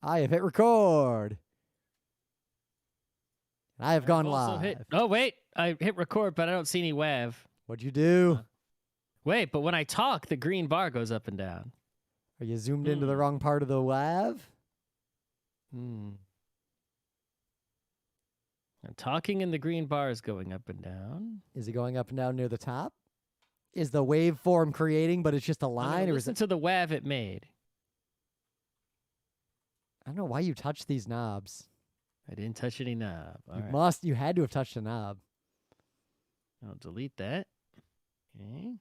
I have hit record. I have gone live. Oh, wait. I hit record, but I don't see any WAV. What'd you do? Wait, but when I talk, the green bar goes up and down. Are you zoomed into the wrong part of the WAV? I'm talking and the green bar is going up and down. Is it going up and down near the top? Is the waveform creating, but it's just a line? Or listen to the WAV it made. I don't know why you touched these knobs. I didn't touch any knob. You had to have touched a knob. I'll delete that. Okay.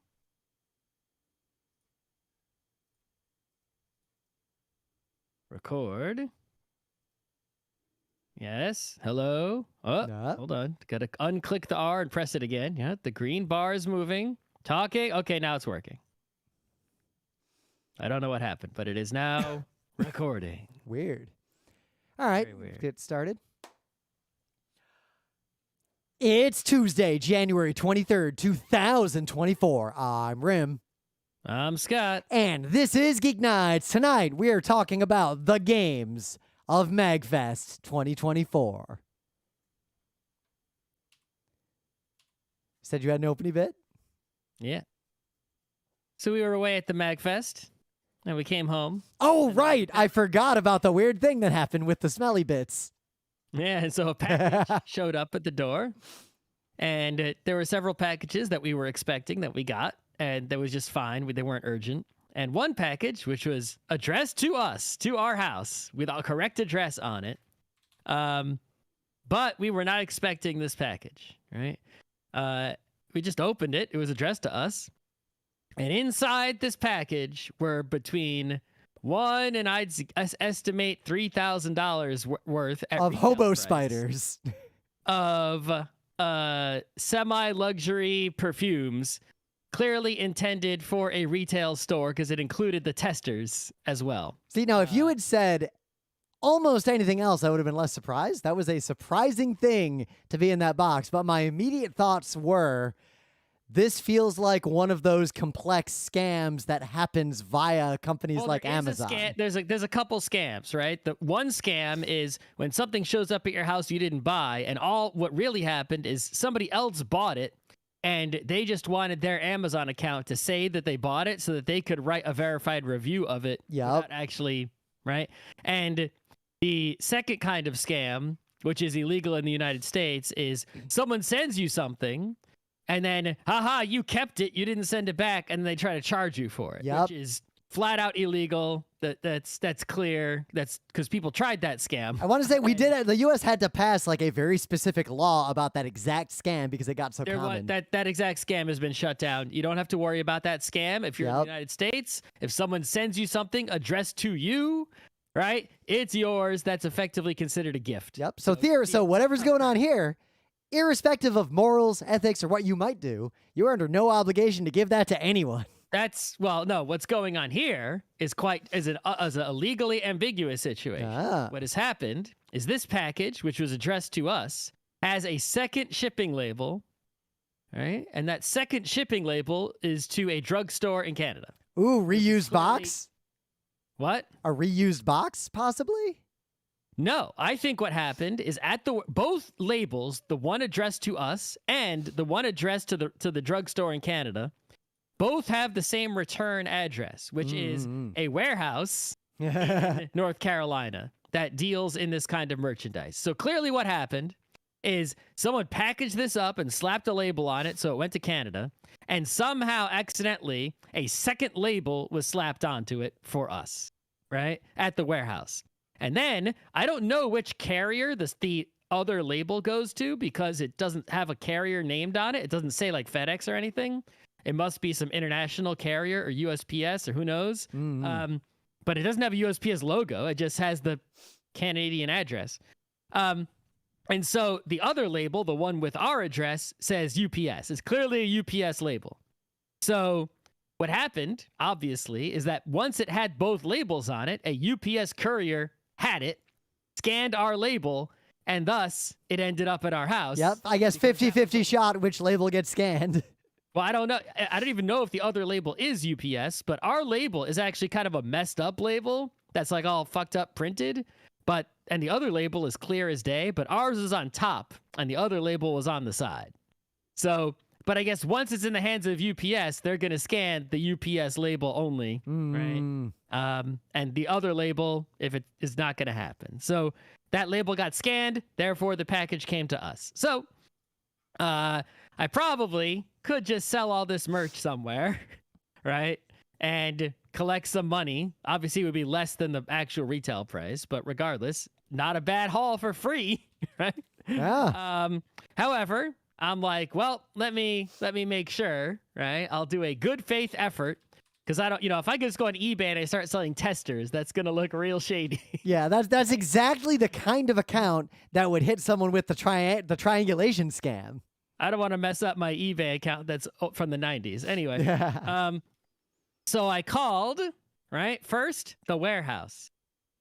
Record. Yes. Hello. Oh, hold on. Got to unclick the R and press it again. Yeah, the green bar is moving. Talking. Okay, now it's working. I don't know what happened, but it is now recording. Weird. All right, Very weird. Get started. It's Tuesday, January 23rd, 2024. I'm Rim. I'm Scott. And this is Geek Nights. Tonight, we are talking about the games of MAGFest 2024. Said you had an opening bit? Yeah. So we were away at the MAGFest, and we came home. Oh, right. I forgot about the weird thing that happened with the smelly bits. Yeah, and so a package showed up at the door, and there were several packages that we were expecting that we got, and that was just fine. They weren't urgent. And one package, which was addressed to us, to our house, with a correct address on it. But we were not expecting this package, right? We just opened it. It was addressed to us. And inside this package were between $1 and I'd estimate $3,000 worth of hobo spiders of semi-luxury perfumes, clearly intended for a retail store because it included the testers as well. See, now if you had said almost anything else, I would have been less surprised. That was a surprising thing to be in that box. But my immediate thoughts were, this feels like one of those complex scams that happens via companies like Amazon. There's a couple scams, right? The one scam is when something shows up at your house you didn't buy, and what really happened is somebody else bought it, and they just wanted their Amazon account to say that they bought it so that they could write a verified review of it without actually, right? And the second kind of scam, which is illegal in the United States, is someone sends you something, and then, haha, you kept it, you didn't send it back, and they try to charge you for it, which is flat out illegal. That's clear. That's because people tried that scam. I want to say the U.S. had to pass like a very specific law about that exact scam because it got so common. That exact scam has been shut down. You don't have to worry about that scam if you're in the United States. If someone sends you something addressed to you, right, it's yours. That's effectively considered a gift. Yep. So whatever's going on here, irrespective of morals, ethics, or what you might do, you're under no obligation to give that to anyone. What's going on here is a legally ambiguous situation. What has happened is this package, which was addressed to us, has a second shipping label, right? And that second shipping label is to a drugstore in Canada. Ooh, reused box? What? A reused box, possibly? No, I think what happened is both labels, the one addressed to us and the one addressed to the drugstore in Canada, both have the same return address, which is a warehouse in North Carolina that deals in this kind of merchandise. So clearly what happened is someone packaged this up and slapped a label on it so it went to Canada, and somehow accidentally a second label was slapped onto it for us, right, at the warehouse. And then I don't know which carrier the other label goes to because it doesn't have a carrier named on it. It doesn't say like FedEx or anything. It must be some international carrier or USPS or who knows. But it doesn't have a USPS logo. It just has the Canadian address. And so the other label, the one with our address, says UPS. It's clearly a UPS label. So what happened, obviously, is that once it had both labels on it, a UPS courier had it, scanned our label, and thus it ended up at our house. Yep, I guess 50-50 shot which label gets scanned. Well, I don't know. I don't even know if the other label is UPS, but our label is actually kind of a messed up label that's like all fucked up printed, and the other label is clear as day, but ours is on top and the other label was on the side. So, but I guess once it's in the hands of UPS, they're going to scan the UPS label only, right? And the other label, if it is not going to happen. So that label got scanned, therefore the package came to us. So I probably could just sell all this merch somewhere, right? And collect some money. Obviously, it would be less than the actual retail price, but regardless, not a bad haul for free, right? Yeah. However, I'm like, well, let me make sure, right? I'll do a good faith effort because I don't, if I just go on eBay and I start selling testers, that's gonna look real shady. Yeah, that's exactly the kind of account that would hit someone with the triangulation scam. I don't want to mess up my eBay account that's from the 90s. Anyway, so I called, right? First, the warehouse.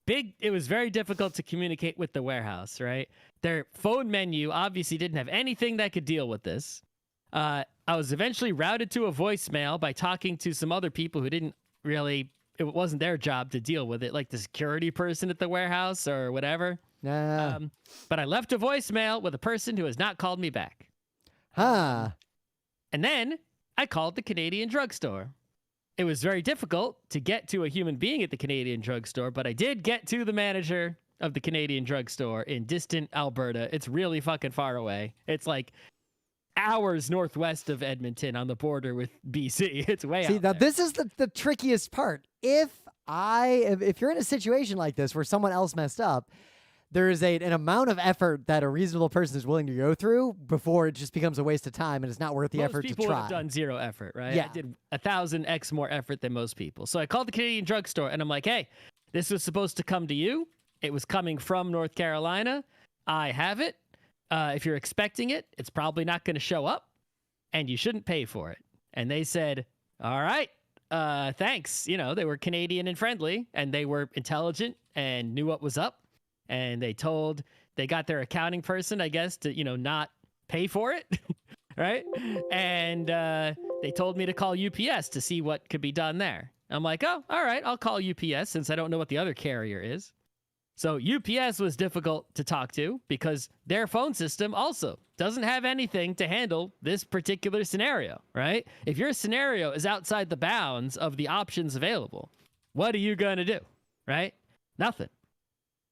It was very difficult to communicate with the warehouse, right? Their phone menu obviously didn't have anything that could deal with this. I was eventually routed to a voicemail by talking to some other people who didn't really, it wasn't their job to deal with it, like the security person at the warehouse or whatever. But I left a voicemail with a person who has not called me back. And then I called the Canadian drugstore. It was very difficult to get to a human being at the Canadian drugstore, but I did get to the manager of the Canadian drugstore in distant Alberta. It's really fucking far away. It's like hours northwest of Edmonton on the border with BC. It's way out now there. This is the trickiest part. If you're in a situation like this where someone else messed up, there is an amount of effort that a reasonable person is willing to go through before it just becomes a waste of time and it's not worth the effort to try. Most people would have done zero effort, right? Yeah. I did 1,000x more effort than most people. So I called the Canadian drugstore and I'm like, hey, this was supposed to come to you. It was coming from North Carolina. I have it. If you're expecting it, it's probably not going to show up and you shouldn't pay for it. And they said, all right, thanks. They were Canadian and friendly and they were intelligent and knew what was up. And they got their accounting person, I guess, to, not pay for it, right? And they told me to call UPS to see what could be done there. I'm like, oh, all right, I'll call UPS since I don't know what the other carrier is. So UPS was difficult to talk to because their phone system also doesn't have anything to handle this particular scenario, right? If your scenario is outside the bounds of the options available, what are you going to do, right? Nothing.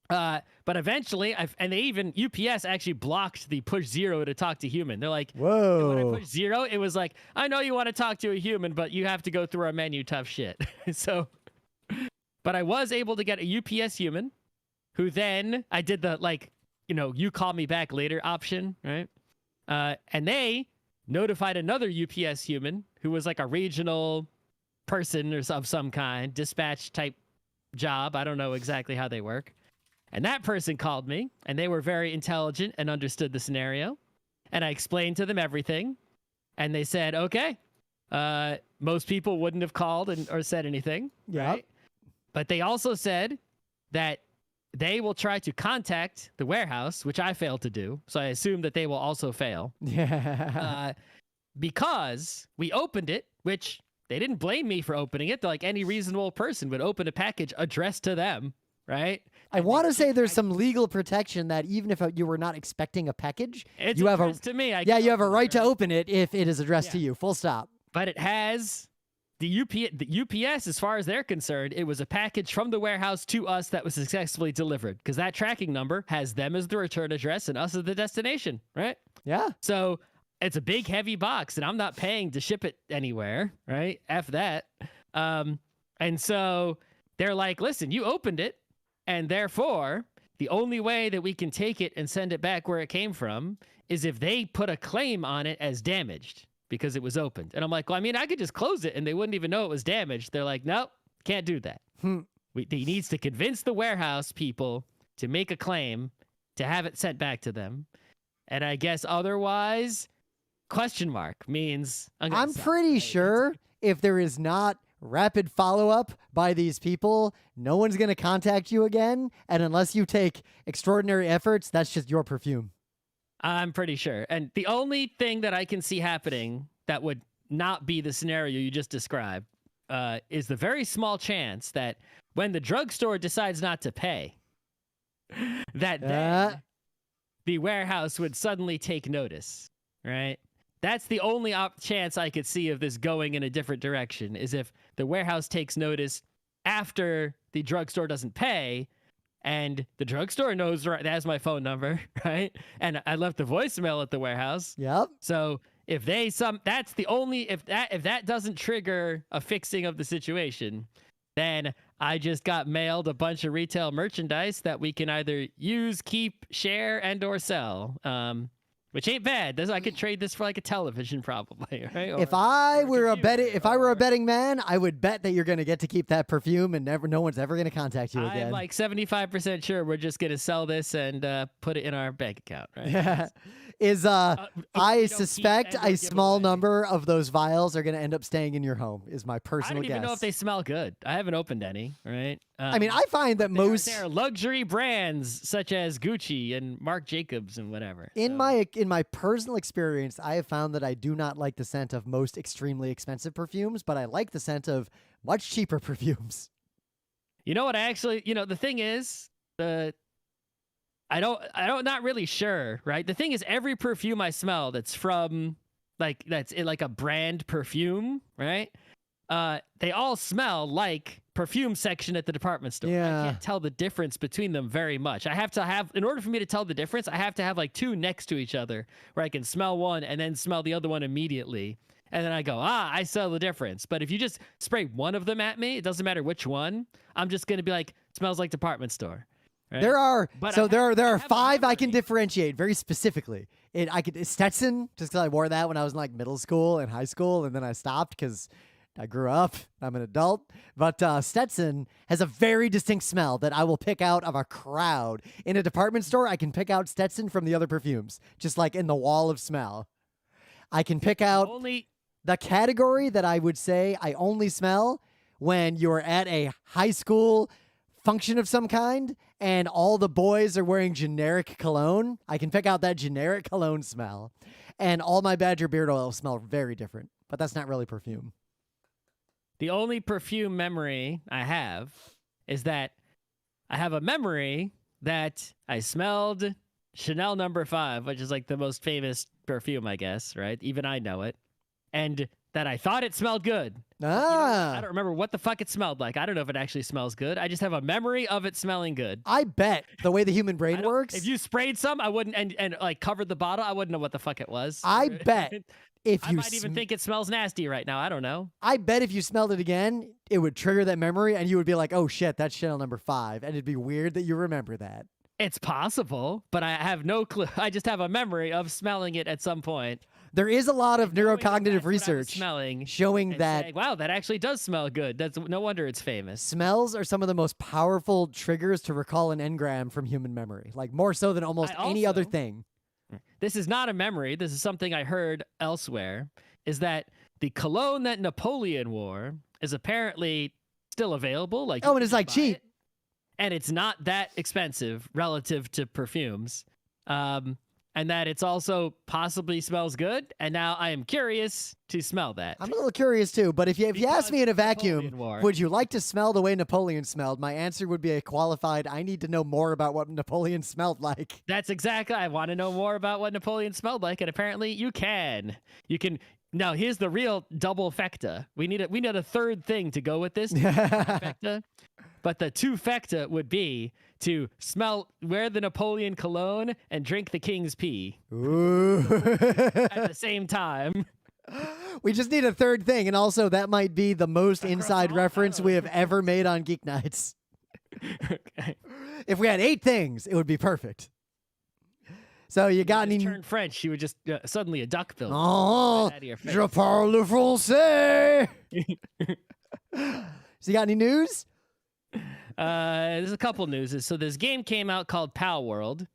But eventually, UPS actually blocked the push 0 to talk to human. They're like, whoa. When I pushed 0, it was like, I know you want to talk to a human, but you have to go through our menu, tough shit. But I was able to get a UPS human who then I did the you call me back later option, right? And they notified another UPS human who was like a regional person or of some kind, dispatch type job. I don't know exactly how they work. And that person called me, and they were very intelligent and understood the scenario. And I explained to them everything. And they said, okay, most people wouldn't have called or said anything. Yeah. Right? But they also said that they will try to contact the warehouse, which I failed to do. So I assume that they will also fail. Yeah. Because we opened it, which they didn't blame me for opening it. They're like any reasonable person would open a package addressed to them. Right? I want to say there's some legal protection that even if you were not expecting a package, you have to me. You have a right to open it if it is addressed to you. Full stop. But it has the UPS, as far as they're concerned, it was a package from the warehouse to us that was successfully delivered because that tracking number has them as the return address and us as the destination, right? Yeah. So it's a big, heavy box, and I'm not paying to ship it anywhere, right? F that. And so they're like, listen, you opened it. And therefore, the only way that we can take it and send it back where it came from is if they put a claim on it as damaged because it was opened. And I'm like, well, I mean, I could just close it and they wouldn't even know it was damaged. They're like, nope, can't do that. He needs to convince the warehouse people to make a claim to have it sent back to them. And I guess otherwise, question mark means... I'm pretty sure if there is not rapid follow-up by these people, no one's going to contact you again. And unless you take extraordinary efforts, that's just your perfume. I'm pretty sure. And the only thing that I can see happening that would not be the scenario you just described is the very small chance that when the drugstore decides not to pay, that then the warehouse would suddenly take notice, right? That's the only chance I could see of this going in a different direction, is if the warehouse takes notice after the drugstore doesn't pay, and the drugstore knows that has my phone number, right? And I left the voicemail at the warehouse. Yep. So if that's the only, if that doesn't trigger a fixing of the situation, then I just got mailed a bunch of retail merchandise that we can either use, keep, share, and or sell. Which ain't bad. I could trade this for like a television, probably, right? If I were a betting man, I would bet that you're going to get to keep that perfume, and no one's ever going to contact you again. I'm like 75% sure we're just going to sell this and put it in our bank account, right? Yeah. I suspect a small number of those vials are going to end up staying in your home, is my personal guess. I don't even know if they smell good. I haven't opened any, right? I mean, I find that they're luxury brands such as Gucci and Marc Jacobs and whatever. In my personal experience, I have found that I do not like the scent of most extremely expensive perfumes, but I like the scent of much cheaper perfumes. You know what? The thing is, not really sure, right? The thing is, every perfume I smell that's from that's like a brand perfume, right? They all smell like perfume section at the department store. Yeah. I can't tell the difference between them very much. In order for me to tell the difference, I have to have like two next to each other where I can smell one and then smell the other one immediately. And then I go, I smell the difference. But if you just spray one of them at me, it doesn't matter which one. I'm just going to be like, smells like department store. Right? There are 5 I can differentiate very specifically. Stetson, just because I wore that when I was in like middle school and high school, and then I stopped because I grew up. I'm an adult. But Stetson has a very distinct smell that I will pick out of a crowd. In a department store, I can pick out Stetson from the other perfumes, just like in the wall of smell. I can pick out the category that I would say I only smell when you're at a high school function of some kind and all the boys are wearing generic cologne. I can pick out that generic cologne smell. And all my Badger beard oil smell very different, but that's not really perfume. The only perfume memory I have is that I have a memory that I smelled Chanel No. 5, which is like the most famous perfume, I guess, right? Even I know it. And that I thought it smelled good. I don't remember what the fuck it smelled like. I don't know if it actually smells good. I just have a memory of it smelling good. I bet the way the human brain works. If you sprayed some, I wouldn't, and like covered the bottle, I wouldn't know what the fuck it was. I bet. I might even think it smells nasty right now. I don't know. I bet if you smelled it again, it would trigger that memory and you would be like, oh shit, that's Chanel No. 5. And it'd be weird that you remember that. It's possible, but I have no clue. I just have a memory of smelling it at some point. There is a lot of neurocognitive research showing that, saying, wow, that actually does smell good. That's no wonder it's famous. Smells are some of the most powerful triggers to recall an engram from human memory, like more so than almost any other thing. This is not a memory. This is something I heard elsewhere, is that the cologne that Napoleon wore is apparently still available. Like, and it's like cheap. And it's not that expensive relative to perfumes. And that it's also possibly smells good. And now I am curious to smell that. I'm a little curious too, but if you ask me in a vacuum, would you like to smell the way Napoleon smelled? My answer would be a qualified, I need to know more about what Napoleon smelled like. That's exactly, I want to know more about what Napoleon smelled like, and apparently you can. Now here's the real double fecta. We need a third thing to go with this. Fecta. But the two-fecta would be to wear the Napoleon cologne and drink the king's pee. Ooh. At the same time. We just need a third thing, and also that might be the most inside reference we have ever made on Geek Nights. Okay. If we had 8 things, it would be perfect. So you got any... Turn French, you would just suddenly a duck bill. Oh, je parle français. So you got any news? There's a couple newses. So this game came out called Palworld,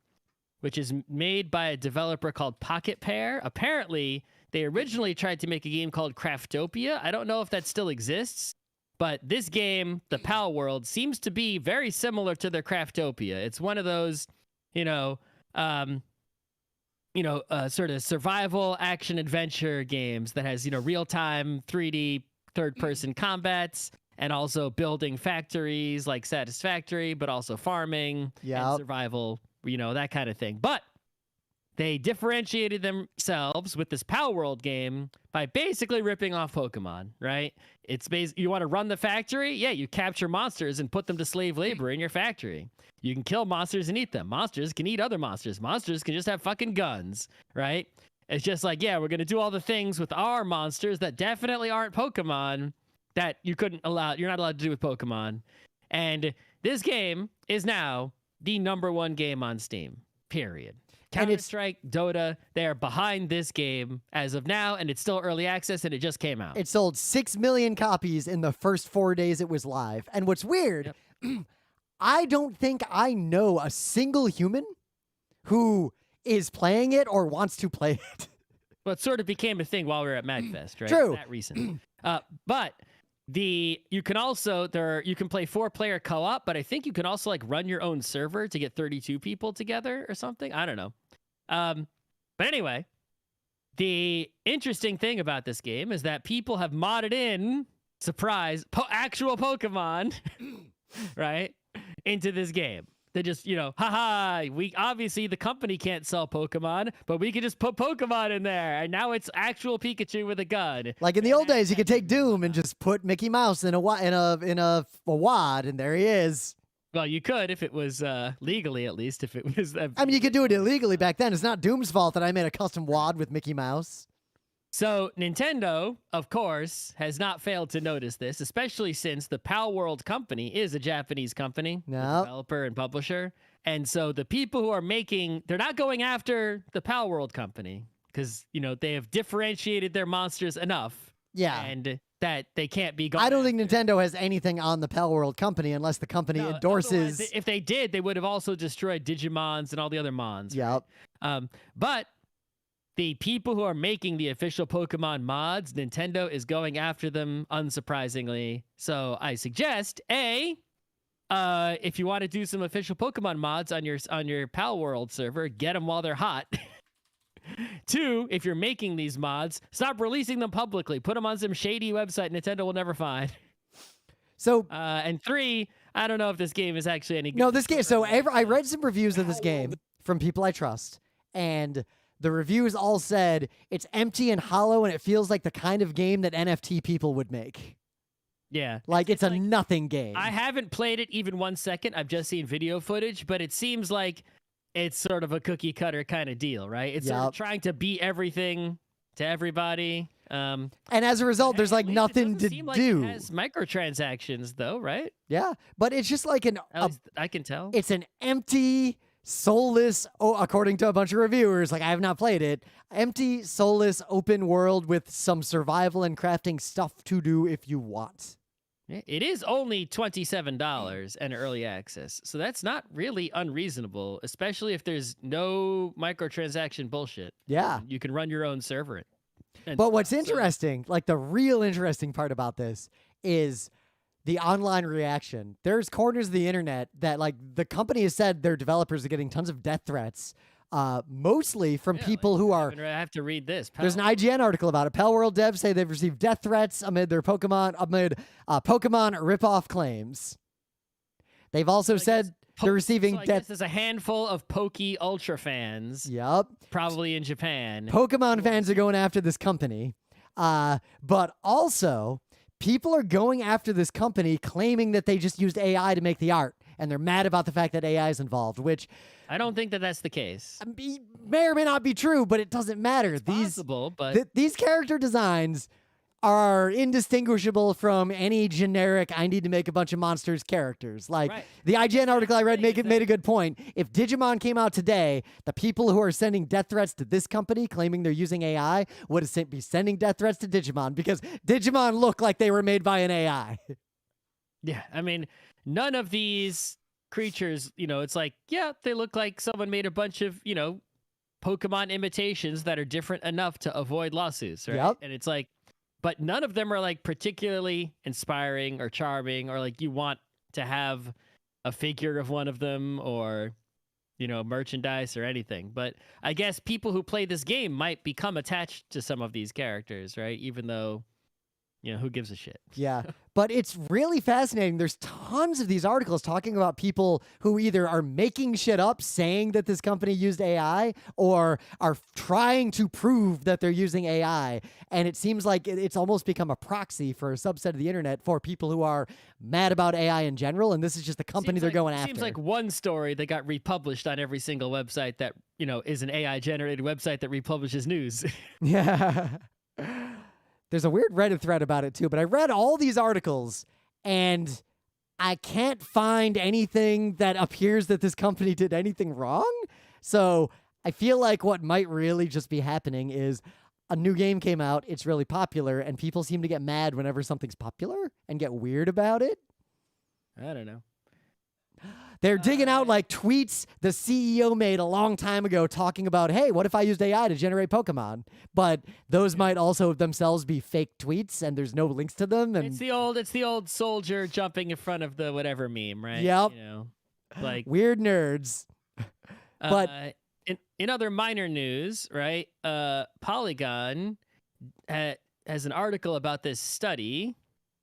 which is made by a developer called Pocket Pair. Apparently, they originally tried to make a game called Craftopia. I don't know if that still exists, but this game, the Palworld, seems to be very similar to their Craftopia. It's one of those, sort of survival action adventure games that has, real-time 3D third-person combats. and also building factories like Satisfactory, but also farming and survival, that kind of thing. But they differentiated themselves with this Palworld game by basically ripping off Pokemon, right? It's you want to run the factory? Yeah, you capture monsters and put them to slave labor in your factory. You can kill monsters and eat them. Monsters can eat other monsters. Monsters can just have fucking guns, right? It's just like, yeah, we're going to do all the things with our monsters that definitely aren't Pokemon that you're not allowed to do with Pokemon. And this game is now the #1 game on Steam, period. Counter-Strike, Dota, they are behind this game as of now, and it's still early access, and it just came out. It sold 6 million copies in the first 4 days it was live. And what's weird, I don't think I know a single human who is playing it or wants to play it. Well, it sort of became a thing while we were at MAGFest, right? True. That recent. But you can also you can play 4-player co-op, but I think you can also like run your own server to get 32 people together or something. I don't know. But anyway, the interesting thing about this game is that people have modded in, surprise, actual Pokemon, right, into this game. They just, we obviously the company can't sell Pokemon, but we can just put Pokemon in there, and now it's actual Pikachu with a gun. Like in the old days, you could take Doom and just put Mickey Mouse in a wad, and there he is. Well, you could if it was legally, at least. If it was, I mean, you could do it illegally back then. It's not Doom's fault that I made a custom wad with Mickey Mouse. So Nintendo, of course, has not failed to notice this, especially since the Palworld company is a Japanese company, developer and publisher. And so the people who are they're not going after the Palworld company because, they have differentiated their monsters enough. Yeah. And that they can't be going I don't think Nintendo has anything on the Palworld company unless the company endorses. If they did, they would have also destroyed Digimons and all the other Mons. Yep. Right? But the people who are making the official Pokemon mods, Nintendo is going after them, unsurprisingly. So I suggest, if you want to do some official Pokemon mods on your Palworld server, get them while they're hot. 2, if you're making these mods, stop releasing them publicly. Put them on some shady website Nintendo will never find. So, and 3, I don't know if this game is actually any good. No, this game. So I read some reviews of this game from people I trust, and the reviews all said it's empty and hollow, and it feels like the kind of game that NFT people would make. Yeah. Like it's a nothing game. I haven't played it even 1 second. I've just seen video footage, but it seems like it's sort of a cookie cutter kind of deal, right? It's sort of trying to be everything to everybody. And as a result, there's like nothing to seem do. Like it has microtransactions though, right? Yeah, but it's just like I can tell. It's an empty, soulless, according to a bunch of reviewers, like I have not played it, empty, soulless, open world with some survival and crafting stuff to do if you want. It is only $27 and early access, so that's not really unreasonable, especially if there's no microtransaction bullshit. Yeah. You can run your own server. But what's interesting, like the real interesting part about this is the online reaction. There's corners of the internet that like the company has said their developers are getting tons of death threats, mostly from people who are... I have to read this. There's an IGN article about it. Palworld devs say they've received death threats amid Pokemon ripoff claims. They've also said they're receiving death... There's a handful of Poke Ultra fans. Yep. Probably in Japan. Pokemon fans are going after this company. But also, people are going after this company claiming that they just used AI to make the art. And they're mad about the fact that AI is involved, which... I don't think that that's the case. May or may not be true, but it doesn't matter. It's possible, but... These character designs are indistinguishable from any generic, I need to make a bunch of monsters characters. Like, the IGN article I read made a good point. If Digimon came out today, the people who are sending death threats to this company claiming they're using AI would be sending death threats to Digimon because Digimon look like they were made by an AI. Yeah, I mean, none of these creatures, it's like, yeah, they look like someone made a bunch of, Pokemon imitations that are different enough to avoid lawsuits, right? Yep. And it's like, but none of them are like particularly inspiring or charming or like you want to have a figure of one of them or, merchandise or anything. But I guess people who play this game might become attached to some of these characters, right? Even though, who gives a shit? Yeah. But it's really fascinating. There's tons of these articles talking about people who either are making shit up, saying that this company used AI, or are trying to prove that they're using AI. And it seems like it's almost become a proxy for a subset of the internet for people who are mad about AI in general. And this is just the company they're going after. Seems like one story that got republished on every single website that, is an AI-generated website that republishes news. Yeah. There's a weird Reddit thread about it too, but I read all these articles and I can't find anything that appears that this company did anything wrong. So I feel like what might really just be happening is a new game came out, it's really popular, and people seem to get mad whenever something's popular and get weird about it. I don't know. They're digging out like tweets the CEO made a long time ago talking about, hey, what if I used AI to generate Pokemon? But those might also themselves be fake tweets and there's no links to them. And it's the old soldier jumping in front of the whatever meme, right? Yep. Like weird nerds. But in other minor news, right? Polygon has an article about this study,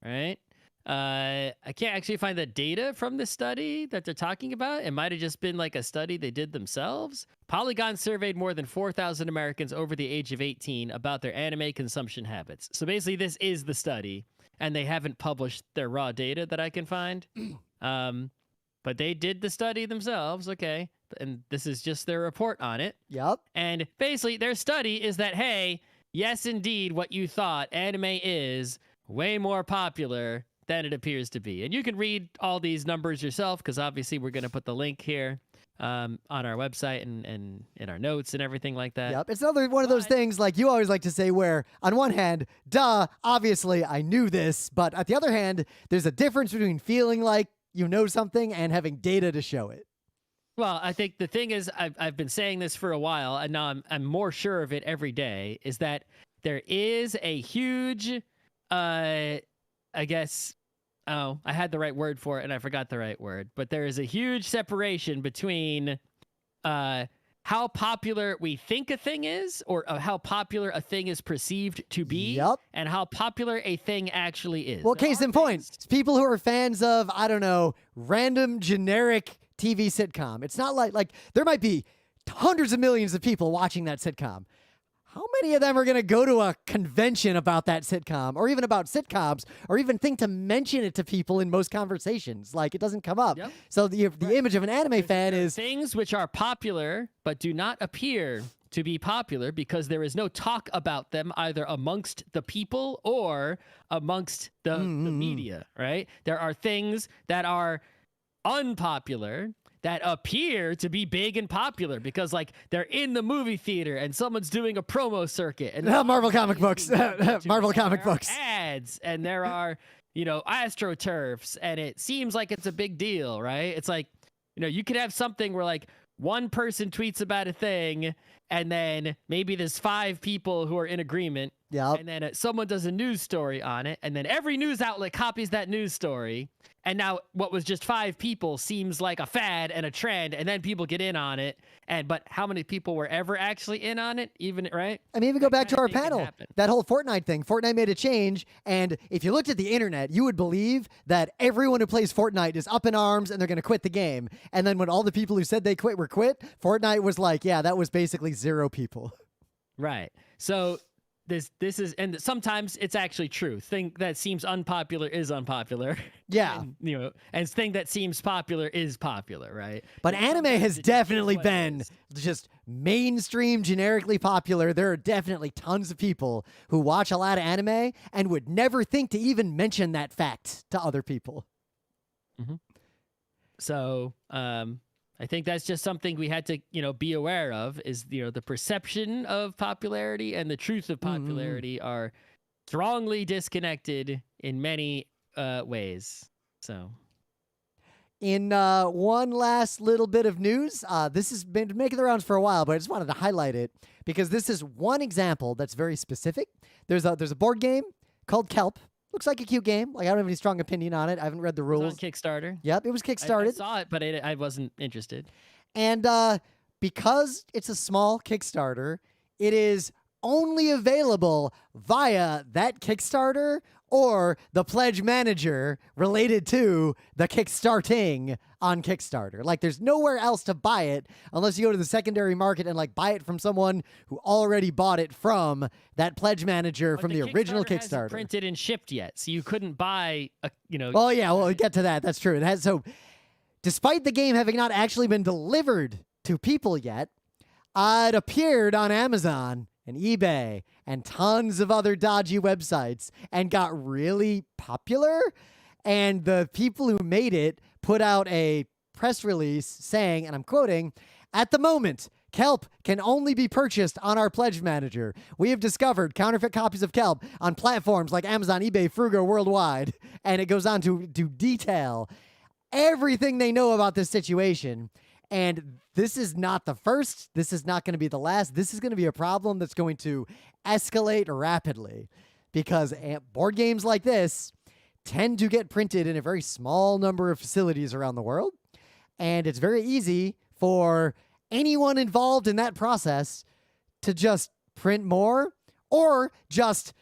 right? I can't actually find the data from the study that they're talking about. It might have just been like a study they did themselves. Polygon surveyed more than 4,000 Americans over the age of 18 about their anime consumption habits. So basically, this is the study, and they haven't published their raw data that I can find. But they did the study themselves, okay? And this is just their report on it. Yep. And basically, their study is that, hey, yes, indeed, what you thought, anime is way more popular than it appears to be. And you can read all these numbers yourself, because obviously we're going to put the link here on our website and in our notes and everything like that. Yep. It's another one of those things like you always like to say where, on one hand, duh, obviously I knew this, but on the other hand, there's a difference between feeling like you know something and having data to show it. Well, I think the thing is, I've been saying this for a while, and now I'm more sure of it every day, is that there is a huge, I guess, I had the right word for it and I forgot the right word, but there is a huge separation between how popular we think a thing is, or how popular a thing is perceived to be, Yep. and how popular a thing actually is. Well, case in point, it's people who are fans of, I don't know, random generic TV sitcom. It's not like there might be hundreds of millions of people watching that sitcom. How many of them are going to go to a convention about that sitcom, or even about sitcoms, or even think to mention it to people in most conversations? Like, it doesn't come up. Yep. So the image of an anime fan is things which are popular but do not appear to be popular because there is no talk about them either amongst the people or amongst the media, right? There are things that are unpopular that appear to be big and popular because, like, they're in the movie theater and someone's doing a promo circuit and Marvel comic books, Marvel comic books, ads, and there are, AstroTurfs, and it seems like it's a big deal, right? It's like, you could have something where, like, one person tweets about a thing, and then maybe there's 5 people who are in agreement. Yep. And then someone does a news story on it, and then every news outlet copies that news story. And now what was just 5 people seems like a fad and a trend, and then people get in on it. But how many people were ever actually in on it? Right? I mean, even go back to our panel, that whole Fortnite thing. Fortnite made a change, and if you looked at the internet, you would believe that everyone who plays Fortnite is up in arms and they're going to quit the game. And then when all the people who said they quit were quit, Fortnite was like, yeah, that was basically 0 people. Right. So this is, and sometimes it's actually true. Thing that seems unpopular is unpopular. Yeah. And thing that seems popular is popular, right? But anime has definitely been just mainstream, generically popular. There are definitely tons of people who watch a lot of anime and would never think to even mention that fact to other people. Mm-hmm. So, I think that's just something we had to, be aware of is, the perception of popularity and the truth of popularity are strongly disconnected in many ways. So, in one last little bit of news, this has been making the rounds for a while, but I just wanted to highlight it because this is one example that's very specific. There's a board game called Kelp. Looks like a cute game. Like, I don't have any strong opinion on it. I haven't read the rules. It was on Kickstarter. Yep, it was Kickstarted. I saw it, but I wasn't interested. And because it's a small Kickstarter, it is only available via that Kickstarter or the pledge manager related to the Kickstarting on Kickstarter. Like, there's nowhere else to buy it unless you go to the secondary market and like buy it from someone who already bought it from that pledge manager But from the original Kickstarter hasn't Kickstarter. printed and shipped yet, so you couldn't buy a, Oh yeah, well, we'll get to that. That's true. It has, so despite the game having not actually been delivered to people yet, it appeared on Amazon and eBay and tons of other dodgy websites and got really popular. And the people who made it put out a press release saying, and I'm quoting, "At the moment, Kelp can only be purchased on our pledge manager. We have discovered counterfeit copies of Kelp on platforms like Amazon, eBay, Frugo, worldwide." And it goes on to detail everything they know about this situation. And this is not the first. This is not going to be the last. This is going to be a problem that's going to escalate rapidly because board games like this tend to get printed in a very small number of facilities around the world. And it's very easy for anyone involved in that process to just print more or just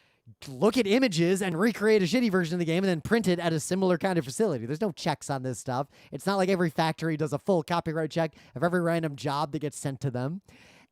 look at images and recreate a shitty version of the game and then print it at a similar kind of facility. There's no checks on this stuff. It's not like every factory does a full copyright check of every random job that gets sent to them.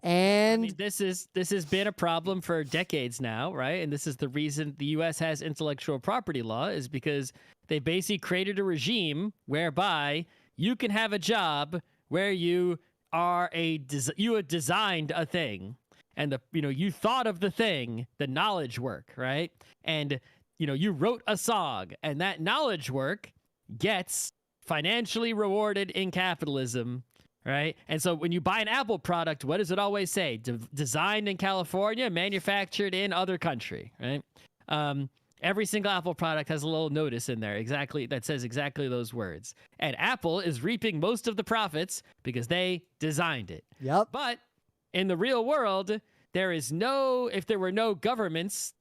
And I mean, this has been a problem for decades now, right? And this is the reason the U.S. has intellectual property law, is because they basically created a regime whereby you can have a job where you are you had designed a thing. And you thought of the thing, the knowledge work, right? And you wrote a song, and that knowledge work gets financially rewarded in capitalism, right? And so when you buy an Apple product, what does it always say? Designed in California, manufactured in other country, right? Every single Apple product has a little notice in there that says exactly those words. And Apple is reaping most of the profits because they designed it. Yep. But in the real world, if there were no governments,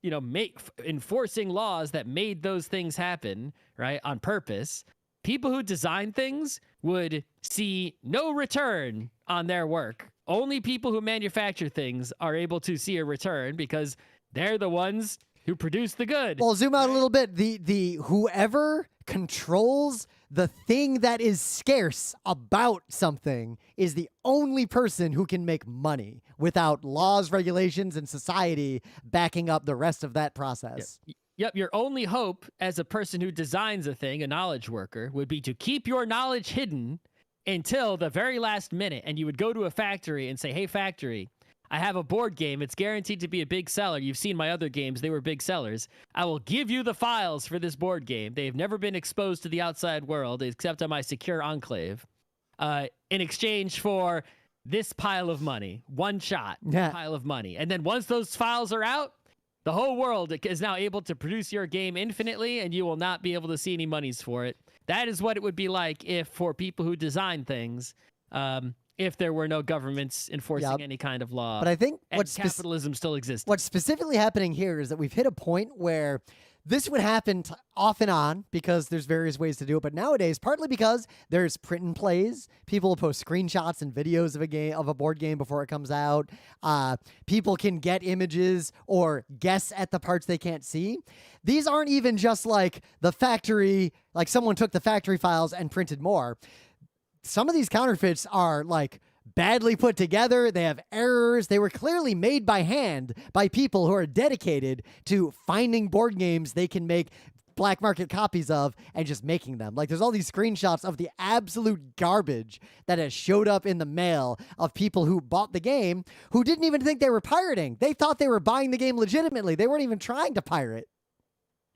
enforcing laws that made those things happen, right, on purpose, people who design things would see no return on their work. Only people who manufacture things are able to see a return because they're the ones who produce the good. Well, zoom out a little bit. The whoever controls the thing that is scarce about something is the only person who can make money without laws, regulations, and society backing up the rest of that process. Yep. Your only hope as a person who designs a thing, a knowledge worker, would be to keep your knowledge hidden until the very last minute. And you would go to a factory and say, "Hey, factory, I have a board game. It's guaranteed to be a big seller. You've seen my other games. They were big sellers. I will give you the files for this board game. They've never been exposed to the outside world except on my secure enclave in exchange for this pile of money. One shot pile of money. And then once those files are out, the whole world is now able to produce your game infinitely, and you will not be able to see any monies for it." That is what it would be like for people who design things, if there were no governments enforcing any kind of law. But I think capitalism still exists. What's specifically happening here is that we've hit a point where this would happen off and on because there's various ways to do it. But nowadays, partly because there's print and plays, people will post screenshots and videos of a board game before it comes out. People can get images or guess at the parts they can't see. These aren't even just like the factory, like someone took the factory files and printed more. Some of these counterfeits are like badly put together. They have errors. They were clearly made by hand by people who are dedicated to finding board games they can make black market copies of and just making them. Like, there's all these screenshots of the absolute garbage that has showed up in the mail of people who bought the game who didn't even think they were pirating. They thought they were buying the game legitimately. They weren't even trying to pirate.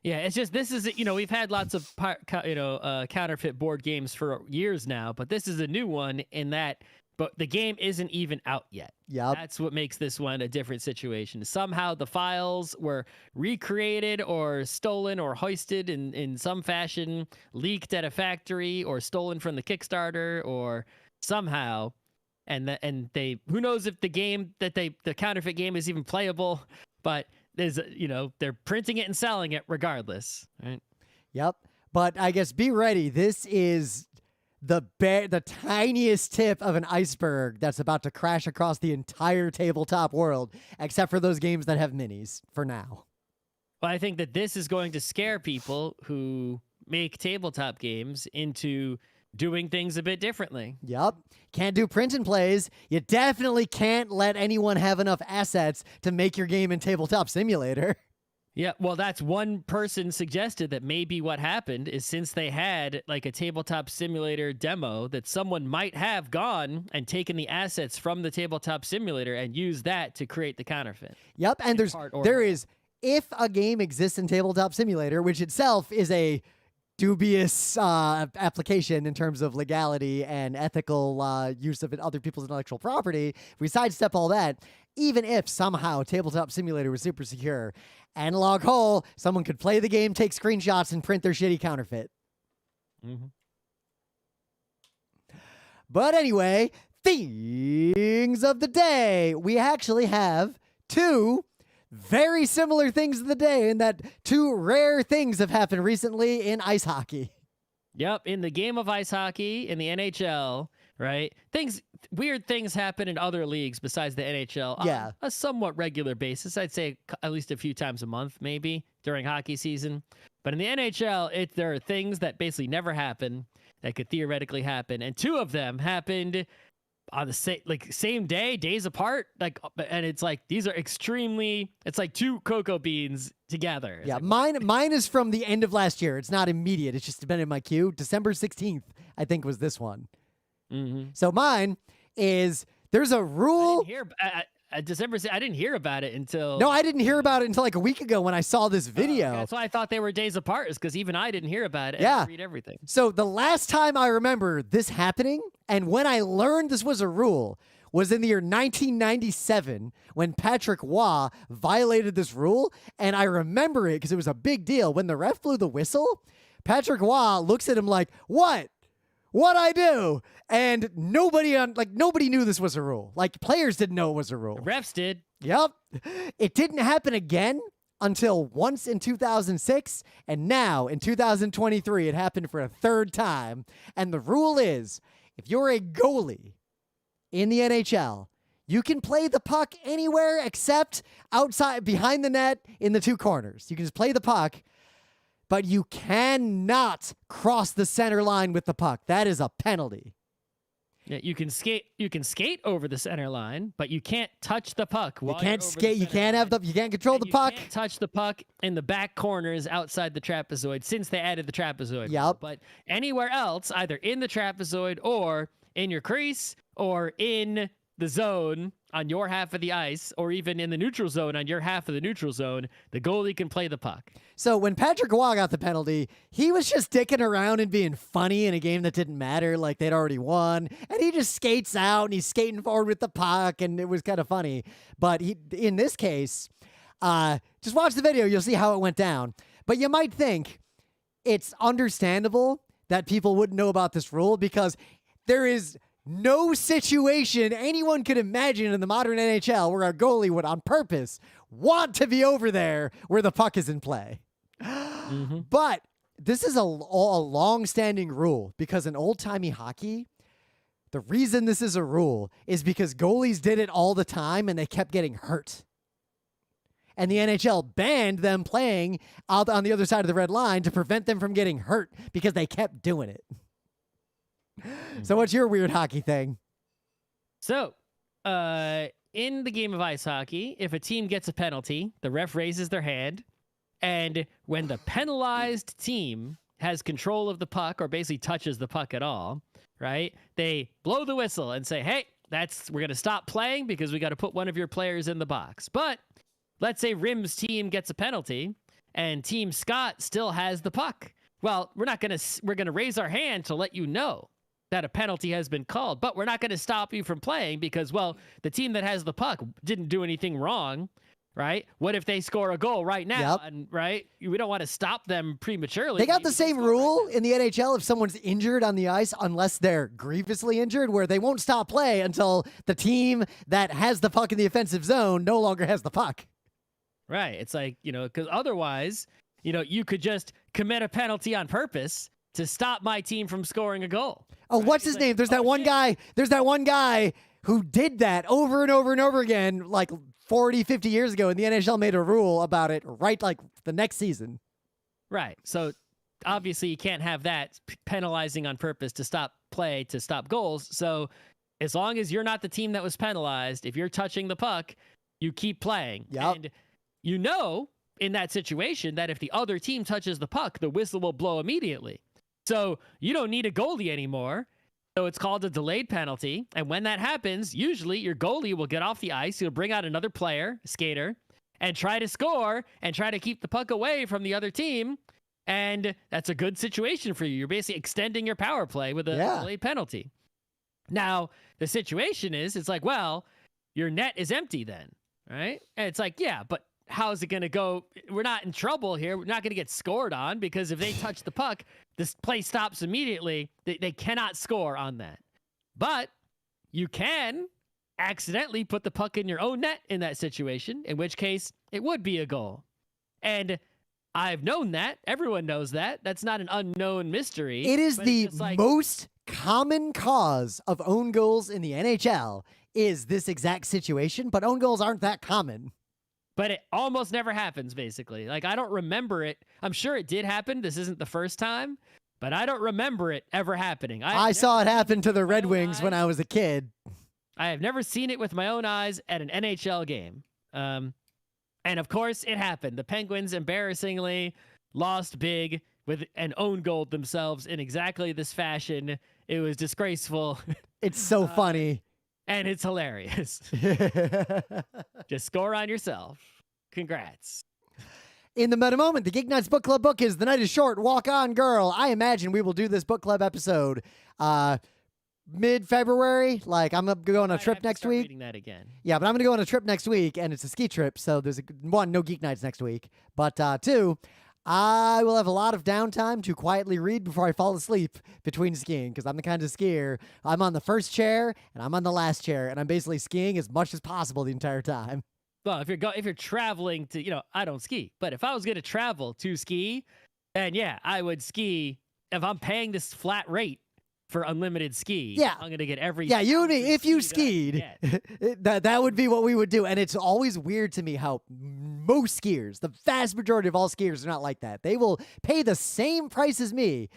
Yeah, it's just, this is, we've had lots of counterfeit board games for years now, but this is a new one in that, but the game isn't even out yet. Yep. That's what makes this one a different situation. Somehow the files were recreated or stolen or hoisted in some fashion, leaked at a factory or stolen from the Kickstarter or somehow, and they, who knows if the counterfeit game is even playable, but they're printing it and selling it regardless, right? Yep. But I guess be ready. This is the tiniest tip of an iceberg that's about to crash across the entire tabletop world, except for those games that have minis for now. Well, I think that this is going to scare people who make tabletop games into doing things a bit differently. Yep. Can't do print and plays. You definitely can't let anyone have enough assets to make your game in Tabletop Simulator. Yeah, well, that's one person suggested that maybe what happened is since they had like a tabletop simulator demo, that someone might have gone and taken the assets from the tabletop simulator and used that to create the counterfeit. Yep, and there is, if a game exists in Tabletop Simulator, which itself is a dubious application in terms of legality and ethical use of other people's intellectual property, if we sidestep all that, even if somehow Tabletop Simulator was super secure, analog hole, someone could play the game, take screenshots, and print their shitty counterfeit. Mm-hmm. But anyway, things of the day. We actually have two very similar things of the day in that two rare things have happened recently in ice hockey. Yep, in the game of ice hockey, in the NHL, right? Weird things happen in other leagues besides the NHL on a somewhat regular basis. I'd say at least a few times a month, maybe, during hockey season. But in the NHL, there are things that basically never happen that could theoretically happen. And two of them happened on the same day, days apart, and it's like these are extremely. It's like two cocoa beans together. Yeah, mine is from the end of last year. It's not immediate. It's just been in my queue. December 16th, I think, was this one. Mm-hmm. So mine is there's a rule. I didn't hear about it until. No, I didn't hear about it until like a week ago when I saw this video. That's why I thought they were days apart, is because even I didn't hear about it. Yeah. I read everything. So the last time I remember this happening, and when I learned this was a rule, was in the year 1997 when Patrick Waugh violated this rule. And I remember it because it was a big deal. When the ref blew the whistle, Patrick Waugh looks at him like, "What? What'd I do?" And nobody knew this was a rule. Like, players didn't know it was a rule. The refs did. Yep. It didn't happen again until once in 2006, and now in 2023 it happened for a third time. And the rule is, if you're a goalie in the NHL, you can play the puck anywhere except outside, behind the net, in the two corners. You can just play the puck, but you cannot cross the center line with the puck. That is a penalty. Yeah, you can skate over the center line, but you can't touch the puck. You can't skate. You can't you can't control the puck. You can't touch the puck in the back corners outside the trapezoid since they added the trapezoid. Yep. But anywhere else, either in the trapezoid or in your crease or in the zone on your half of the ice, or even in the neutral zone on your half of the neutral zone, the goalie can play the puck. So when Patrick Waugh got the penalty, he was just dicking around and being funny in a game that didn't matter, like they'd already won. And he just skates out and he's skating forward with the puck, and it was kind of funny. But in this case, just watch the video, you'll see how it went down. But you might think it's understandable that people wouldn't know about this rule because there is no situation anyone could imagine in the modern NHL where a goalie would on purpose want to be over there where the puck is in play. Mm-hmm. But this is a long-standing rule because in old-timey hockey, the reason this is a rule is because goalies did it all the time and they kept getting hurt. And the NHL banned them playing out on the other side of the red line to prevent them from getting hurt because they kept doing it. So what's your weird hockey thing? So, in the game of ice hockey, if a team gets a penalty, the ref raises their hand, and when the penalized team has control of the puck or basically touches the puck at all, right, they blow the whistle and say, hey, we're going to stop playing because we got to put one of your players in the box. But let's say Rim's team gets a penalty and Team Scott still has the puck. Well, we're going to raise our hand to let you know that a penalty has been called, but we're not going to stop you from playing because, well, the team that has the puck didn't do anything wrong, right? What if they score a goal right now? Yep. And right, we don't want to stop them prematurely. They got the same rule in the NHL if someone's injured on the ice, unless they're grievously injured, where they won't stop play until the team that has the puck in the offensive zone no longer has the puck. Right. It's like, because otherwise, you could just commit a penalty on purpose to stop my team from scoring a goal. Oh, right? What's his name? There's that one guy. There's that one guy who did that over and over and over again, like 40, 50 years ago, and the NHL made a rule about it right like the next season. Right. So obviously you can't have that penalizing on purpose to stop play, to stop goals. So as long as you're not the team that was penalized, if you're touching the puck, you keep playing. Yep. And you know, in that situation, that if the other team touches the puck, the whistle will blow immediately. So you don't need a goalie anymore. So it's called a delayed penalty. And when that happens, usually your goalie will get off the ice. He'll bring out another player, skater, and try to score and try to keep the puck away from the other team. And that's a good situation for you. You're basically extending your power play with a delayed penalty. Now, the situation is, it's like, well, your net is empty then, right? And it's like, yeah, but how's it going to go? We're not in trouble here. We're not going to get scored on, because if they touch the puck, this play stops immediately. They cannot score on that. But you can accidentally put the puck in your own net in that situation, in which case it would be a goal. And I've known that. Everyone knows that. That's not an unknown mystery. It is the most common cause of own goals in the NHL is this exact situation, but own goals aren't that common. But it almost never happens, basically. Like, I don't remember it. I'm sure it did happen. This isn't the first time, but I don't remember it ever happening. I saw it happen to the Red Wings when I was a kid. I have never seen it with my own eyes at an NHL game. And of course, it happened. The Penguins embarrassingly lost big with an own goal themselves in exactly this fashion. It was disgraceful. It's so funny. And it's hilarious. Just score on yourself. Congrats. In the meta moment, the GeekNights Book Club book is The Night is Short, Walk On Girl. I imagine we will do this book club episode mid-February. Like, I'm going to go on a trip next week. Reading that again. Yeah, but I'm going to go on a trip next week, and it's a ski trip, so there's one, no Geek Nights next week. But two, I will have a lot of downtime to quietly read before I fall asleep between skiing, because I'm the kind of skier. I'm on the first chair, and I'm on the last chair, and I'm basically skiing as much as possible the entire time. Well, if you're traveling to, I don't ski, but if I was going to travel to ski, then yeah, I would ski. If I'm paying this flat rate for unlimited ski, I'm going to get every... Yeah, you and me, if you skied, that would be what we would do. And it's always weird to me how most skiers, the vast majority of all skiers, are not like that. They will pay the same price as me.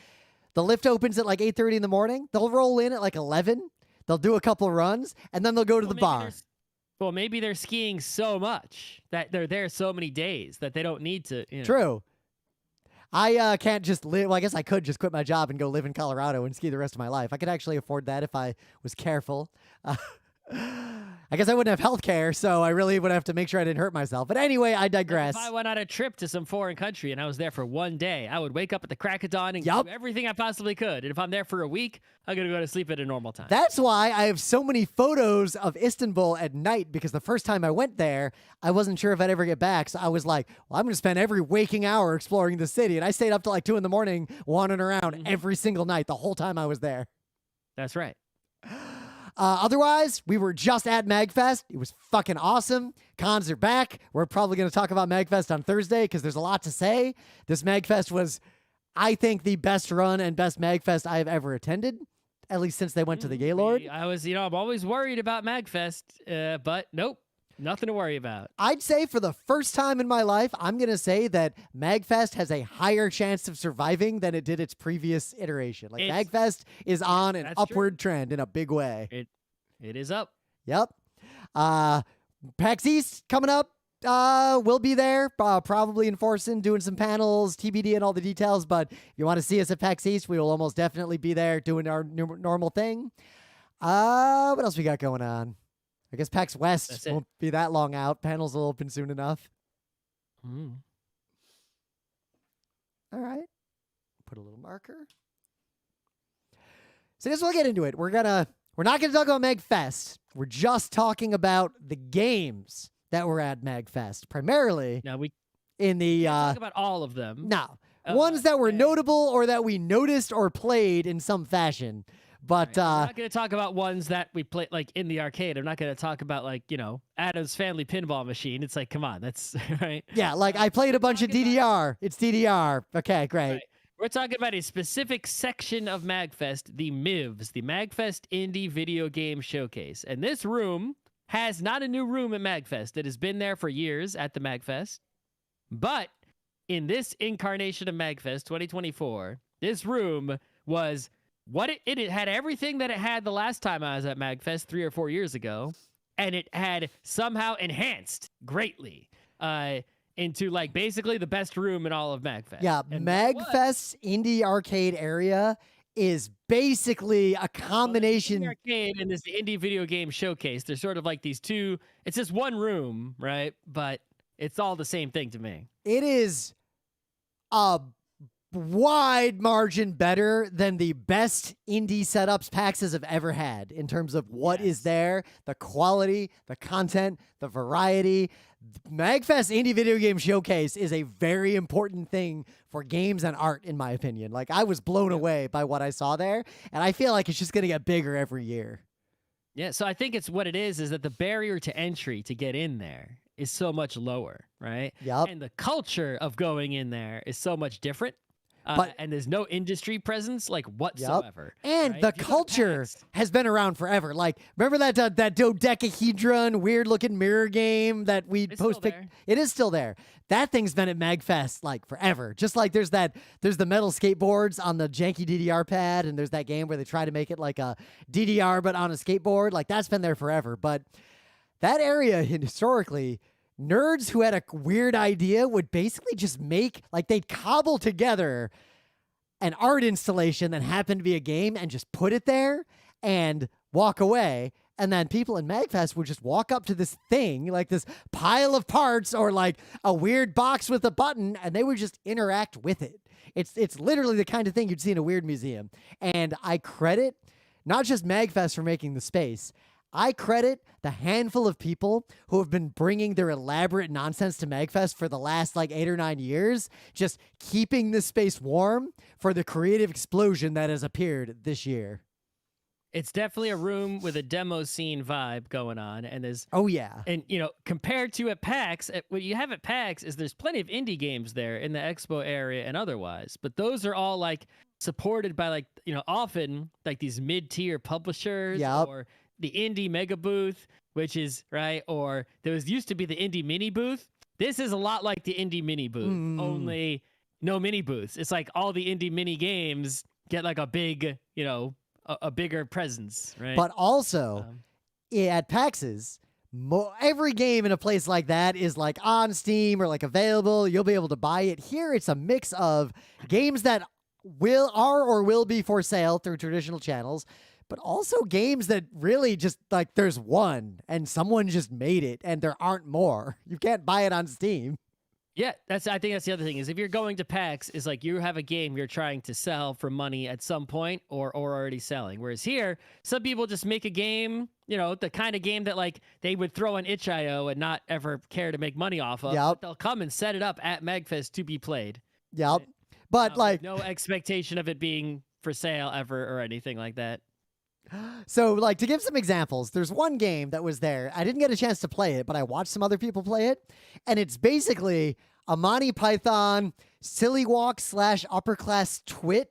The lift opens at like 8:30 in the morning. They'll roll in at like 11. They'll do a couple runs, and then they'll go to the bar. Well, maybe they're skiing so much that they're there so many days that they don't need to. True. I can't just live. Well, I guess I could just quit my job and go live in Colorado and ski the rest of my life. I could actually afford that if I was careful. I guess I wouldn't have health care, so I really would have to make sure I didn't hurt myself. But anyway, I digress. If I went on a trip to some foreign country and I was there for one day, I would wake up at the crack of dawn and do everything I possibly could. And if I'm there for a week, I'm going to go to sleep at a normal time. That's why I have so many photos of Istanbul at night, because the first time I went there, I wasn't sure if I'd ever get back. So I was like, well, I'm going to spend every waking hour exploring the city. And I stayed up till like 2 a.m, wandering around every single night the whole time I was there. That's right. Otherwise, we were just at MAGFest. It was fucking awesome. Cons are back. We're probably going to talk about MAGFest on Thursday because there's a lot to say. This MAGFest was, I think, the best run and best MAGFest I have ever attended, at least since they went to the Gaylord. I'm always worried about MAGFest, but nope. Nothing to worry about. I'd say for the first time in my life, I'm going to say that MAGFest has a higher chance of surviving than it did its previous iteration. Like, MAGFest is on an upward trend in a big way. It is up. Yep. PAX East coming up. We'll be there, probably in Forsen, doing some panels, TBD and all the details. But if you want to see us at PAX East, we will almost definitely be there doing our normal thing. What else we got going on? I guess PAX West won't be that long out. Panels will open soon enough. All right. Put a little marker. So I guess we'll get into it. We're not going to talk about MAGFest. We're just talking about the games that were at MAGFest. Primarily in the... talk about all of them. No. Ones that were notable or that we noticed or played in some fashion. But I'm not going to talk about ones that we play like in the arcade. I'm not going to talk about like, Adam's Family Pinball Machine. It's like, come on, that's right. Yeah, like I played a bunch of DDR. It's DDR. Okay, great. Right. We're talking about a specific section of MAGFest, the MIVS, the MAGFest Indie Video Game Showcase. And this room has not a new room at MAGFest. It has been there for years at the MAGFest. But in this incarnation of MAGFest 2024, this room was what it had everything that it had the last time I was at MAGFest 3 or 4 years ago. And it had somehow enhanced greatly into like basically the best room in all of MAGFest. Yeah, And MAGFest Indie Arcade area is basically a combination. Indie Arcade and this Indie Video Game Showcase. They're sort of like these two. It's just one room, right? But it's all the same thing to me. It is a wide margin better than the best indie setups PAXs have ever had in terms of what is there, the quality, the content, the variety. MAGFest Indie Video Game Showcase is a very important thing for games and art, in my opinion. Like, I was blown away by what I saw there, and I feel like it's just going to get bigger every year. Yeah, so I think it's what it is that the barrier to entry to get in there is so much lower, right? Yep. And the culture of going in there is so much different. And there's no industry presence like whatsoever. Yep. And right? the culture has been around forever. Like, remember that dodecahedron weird looking mirror game that we post-picked? It is still there. That thing's been at MAGFest like forever. Just like there's the metal skateboards on the janky DDR pad, and there's that game where they try to make it like a DDR but on a skateboard. Like, that's been there forever. But that area historically, nerds who had a weird idea would basically just they'd cobble together an art installation that happened to be a game and just put it there and walk away. And then people in MAGFest would just walk up to this thing, like this pile of parts or like a weird box with a button, and they would just interact with it. It's literally the kind of thing you'd see in a weird museum. And I credit not just MAGFest for making the space, I credit the handful of people who have been bringing their elaborate nonsense to MAGFest for the last 8 or 9 years, just keeping this space warm for the creative explosion that has appeared this year. It's definitely a room with a demo scene vibe going on, and there's and compared to at PAX, what you have at PAX is there's plenty of indie games there in the expo area and otherwise, but those are all supported by often these mid-tier publishers or the indie mega booth, which is right, or there used to be the indie mini booth. This is a lot like the indie mini booth, only no mini booths. It's like all the indie mini games get a big, a bigger presence, right? But also at PAX's, every game in a place like that is on Steam or available. You'll be able to buy it. Here, it's a mix of games that are or will be for sale through traditional channels, but also games that really just there's one and someone just made it and there aren't more. You can't buy it on Steam. Yeah, I think that's the other thing is if you're going to PAX, is you have a game you're trying to sell for money at some point or already selling. Whereas here, some people just make a game, the kind of game that they would throw on itch.io and not ever care to make money off of. But they'll come and set it up at MAGFest to be played. Yep. Right? But no expectation of it being for sale ever or anything like that. So, to give some examples, there's one game that was there. I didn't get a chance to play it, but I watched some other people play it. And it's basically a Monty Python silly walk / upper class twit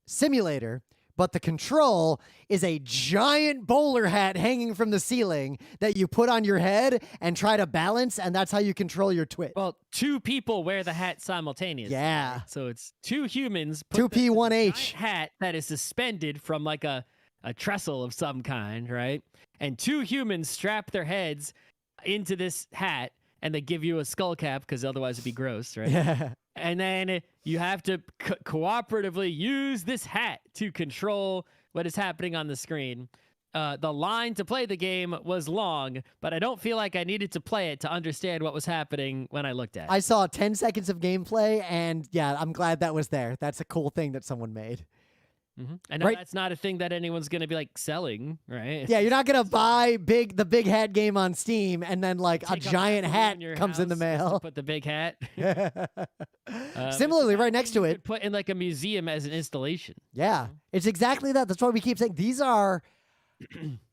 simulator. But the control is a giant bowler hat hanging from the ceiling that you put on your head and try to balance. And that's how you control your twit. Well, 2 people wear the hat simultaneously. Yeah. Right? So it's 2 humans. 2P1H. Hat that is suspended from a trestle of some kind, right? And 2 humans strap their heads into this hat, and they give you a skull cap because otherwise it'd be gross, right? Yeah. And then you have to cooperatively use this hat to control what is happening on the screen. The line to play the game was long, but I don't feel like I needed to play it to understand what was happening when I looked at it. I saw 10 seconds of gameplay, and yeah, I'm glad that was there. That's a cool thing that someone made. Mm-hmm. I know that's not a thing that anyone's going to be selling, right? Yeah, you're not going to buy the big hat game on Steam and then a giant hat comes in the mail. Put the big hat. Similarly, right next to it. Put in a museum as an installation. Yeah, it's exactly that. That's why we keep saying these are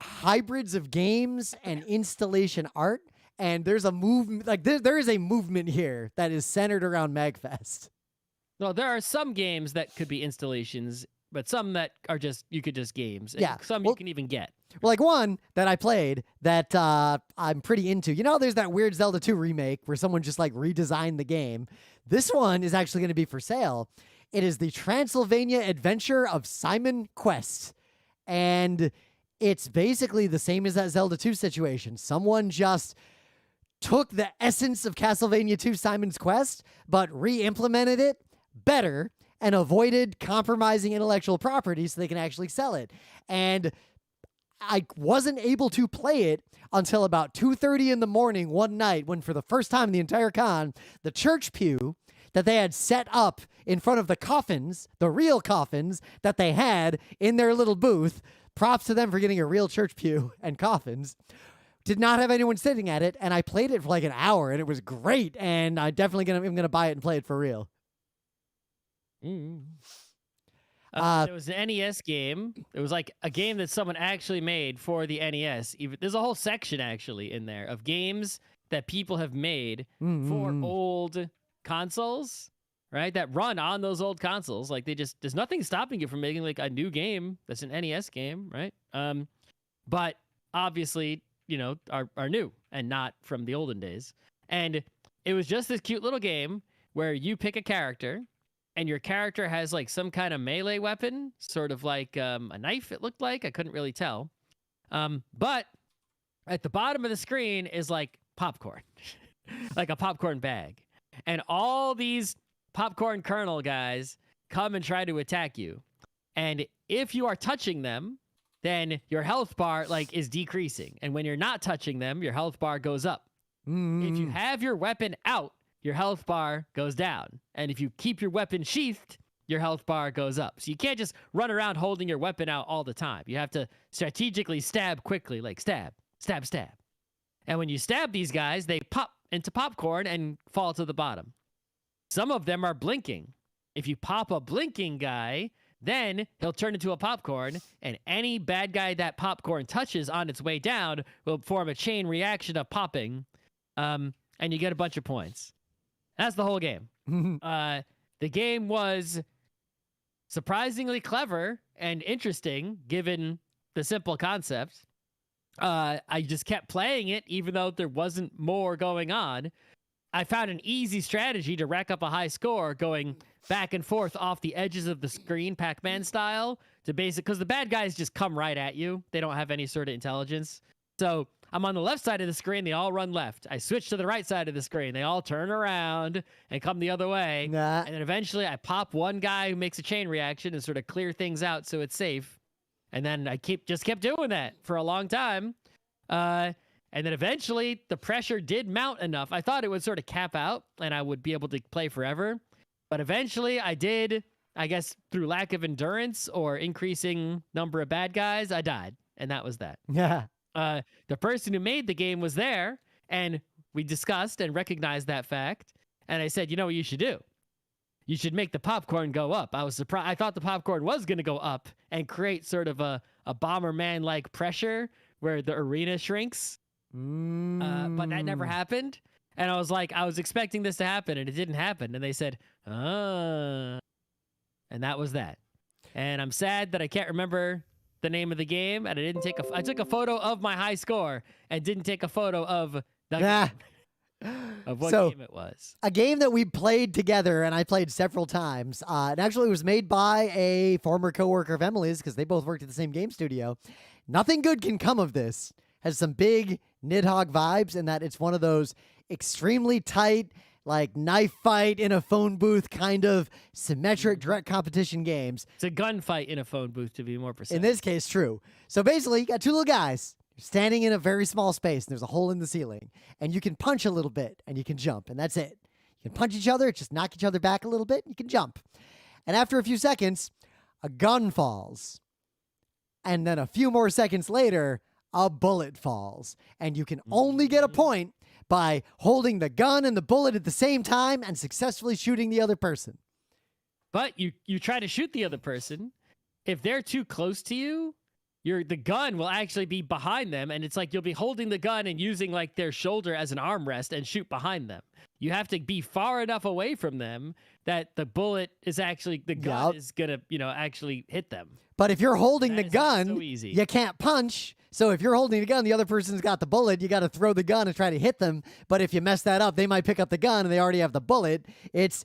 hybrids of games and installation art. And there's a movement, there is a movement here that is centered around MAGFest. Well, there are some games that could be installations but some that are just you could just games. And Yeah, some well- you can even get. Well, like one that I played that I'm pretty into. You know, there's that weird Zelda 2 remake where someone just like redesigned the game. This one is actually going to be for sale. It is the Transylvania Adventure of Simon Quest. And it's basically the same as that Zelda 2 situation. Someone just took the essence of Castlevania 2 Simon's Quest, but re-implemented it better and avoided compromising intellectual property so they can actually sell it. And I wasn't able to play it until about 2:30 in the morning one night when, for the first time in the entire con, the church pew that they had set up in front of the coffins, the real coffins that they had in their little booth, props to them for getting a real church pew and coffins, did not have anyone sitting at it, and I played it for like an hour, and it was great, and I definitely am gonna buy it and play it for real. There was an NES game. It was like a game that someone actually made for the NES. There's a whole section actually in there of games that people have made for old consoles, right? That run on those old consoles. Like there's nothing stopping you from making like a new game that's an NES game, right? But obviously, are new and not from the olden days. And it was just this cute little game where you pick a character. And your character has like some kind of melee weapon, sort of like a knife, it looked like. I couldn't really tell. But at the bottom of the screen is like popcorn, like a popcorn bag. And all these popcorn kernel guys come and try to attack you. And if you are touching them, then your health bar like is decreasing. And when you're not touching them, your health bar goes up. If you have your weapon out, your health bar goes down. And if you keep your weapon sheathed, your health bar goes up. So you can't just run around holding your weapon out all the time. You have to strategically stab quickly, like stab, stab, stab. And when you stab these guys, they pop into popcorn and fall to the bottom. Some of them are blinking. If you pop a blinking guy, then he'll turn into a popcorn, and any bad guy that popcorn touches on its way down will form a chain reaction of popping, and you get a bunch of points. That's the whole game. The game was surprisingly clever and interesting, given the simple concept. I just kept playing it, even though there wasn't more going on. I found an easy strategy to rack up a high score, going back and forth off the edges of the screen, Pac-Man style, to because the bad guys just come right at you. They don't have any sort of intelligence. So I'm on the left side of the screen, they all run left. I switch to the right side of the screen, they all turn around and come the other way. And then eventually I pop one guy who makes a chain reaction and sort of clear things out so it's safe. And then I just kept doing that for a long time. And then eventually the pressure did mount enough. I thought it would sort of cap out and I would be able to play forever. But eventually I did, I guess through lack of endurance or increasing number of bad guys, I died. And that was that. Yeah. The person who made the game was there, and we discussed and recognized that fact. And I said, you know what you should do? You should make the popcorn go up. I was surprised. I thought the popcorn was going to go up and create sort of a Bomberman-like pressure where the arena shrinks. But that never happened. And I was like, I was expecting this to happen, and it didn't happen. And they said, and that was that. And I'm sad that I can't remember the name of the game, and I took a photo of my high score and didn't take a photo of the game, of what game it was. A game that we played together, and I played several times. And actually, it was made by a former coworker of Emily's because they both worked at the same game studio. Nothing good can come of this. Has some big Nidhogg vibes in that it's one of those extremely tight, like knife fight in a phone booth kind of symmetric direct competition games. It's a gunfight in a phone booth, to be more precise. In this case, true. So basically, you got two little guys standing in a very small space, and there's a hole in the ceiling. And you can punch a little bit, and you can jump, and that's it. You can punch each other, just knock each other back a little bit, and you can jump. And after a few seconds, a gun falls. And then a few more seconds later, a bullet falls. And you can only get a point by holding the gun and the bullet at the same time and successfully shooting the other person. But you try to shoot the other person. If they're too close to you, the gun will actually be behind them, and it's like you'll be holding the gun and using like their shoulder as an armrest and shoot behind them. You have to be far enough away from them that the bullet is actually the gun is gonna actually hit them. But if you're holding the gun, so easy. You can't punch. So if you're holding the gun, the other person's got the bullet. You got to throw the gun and try to hit them. But if you mess that up, they might pick up the gun and they already have the bullet. It's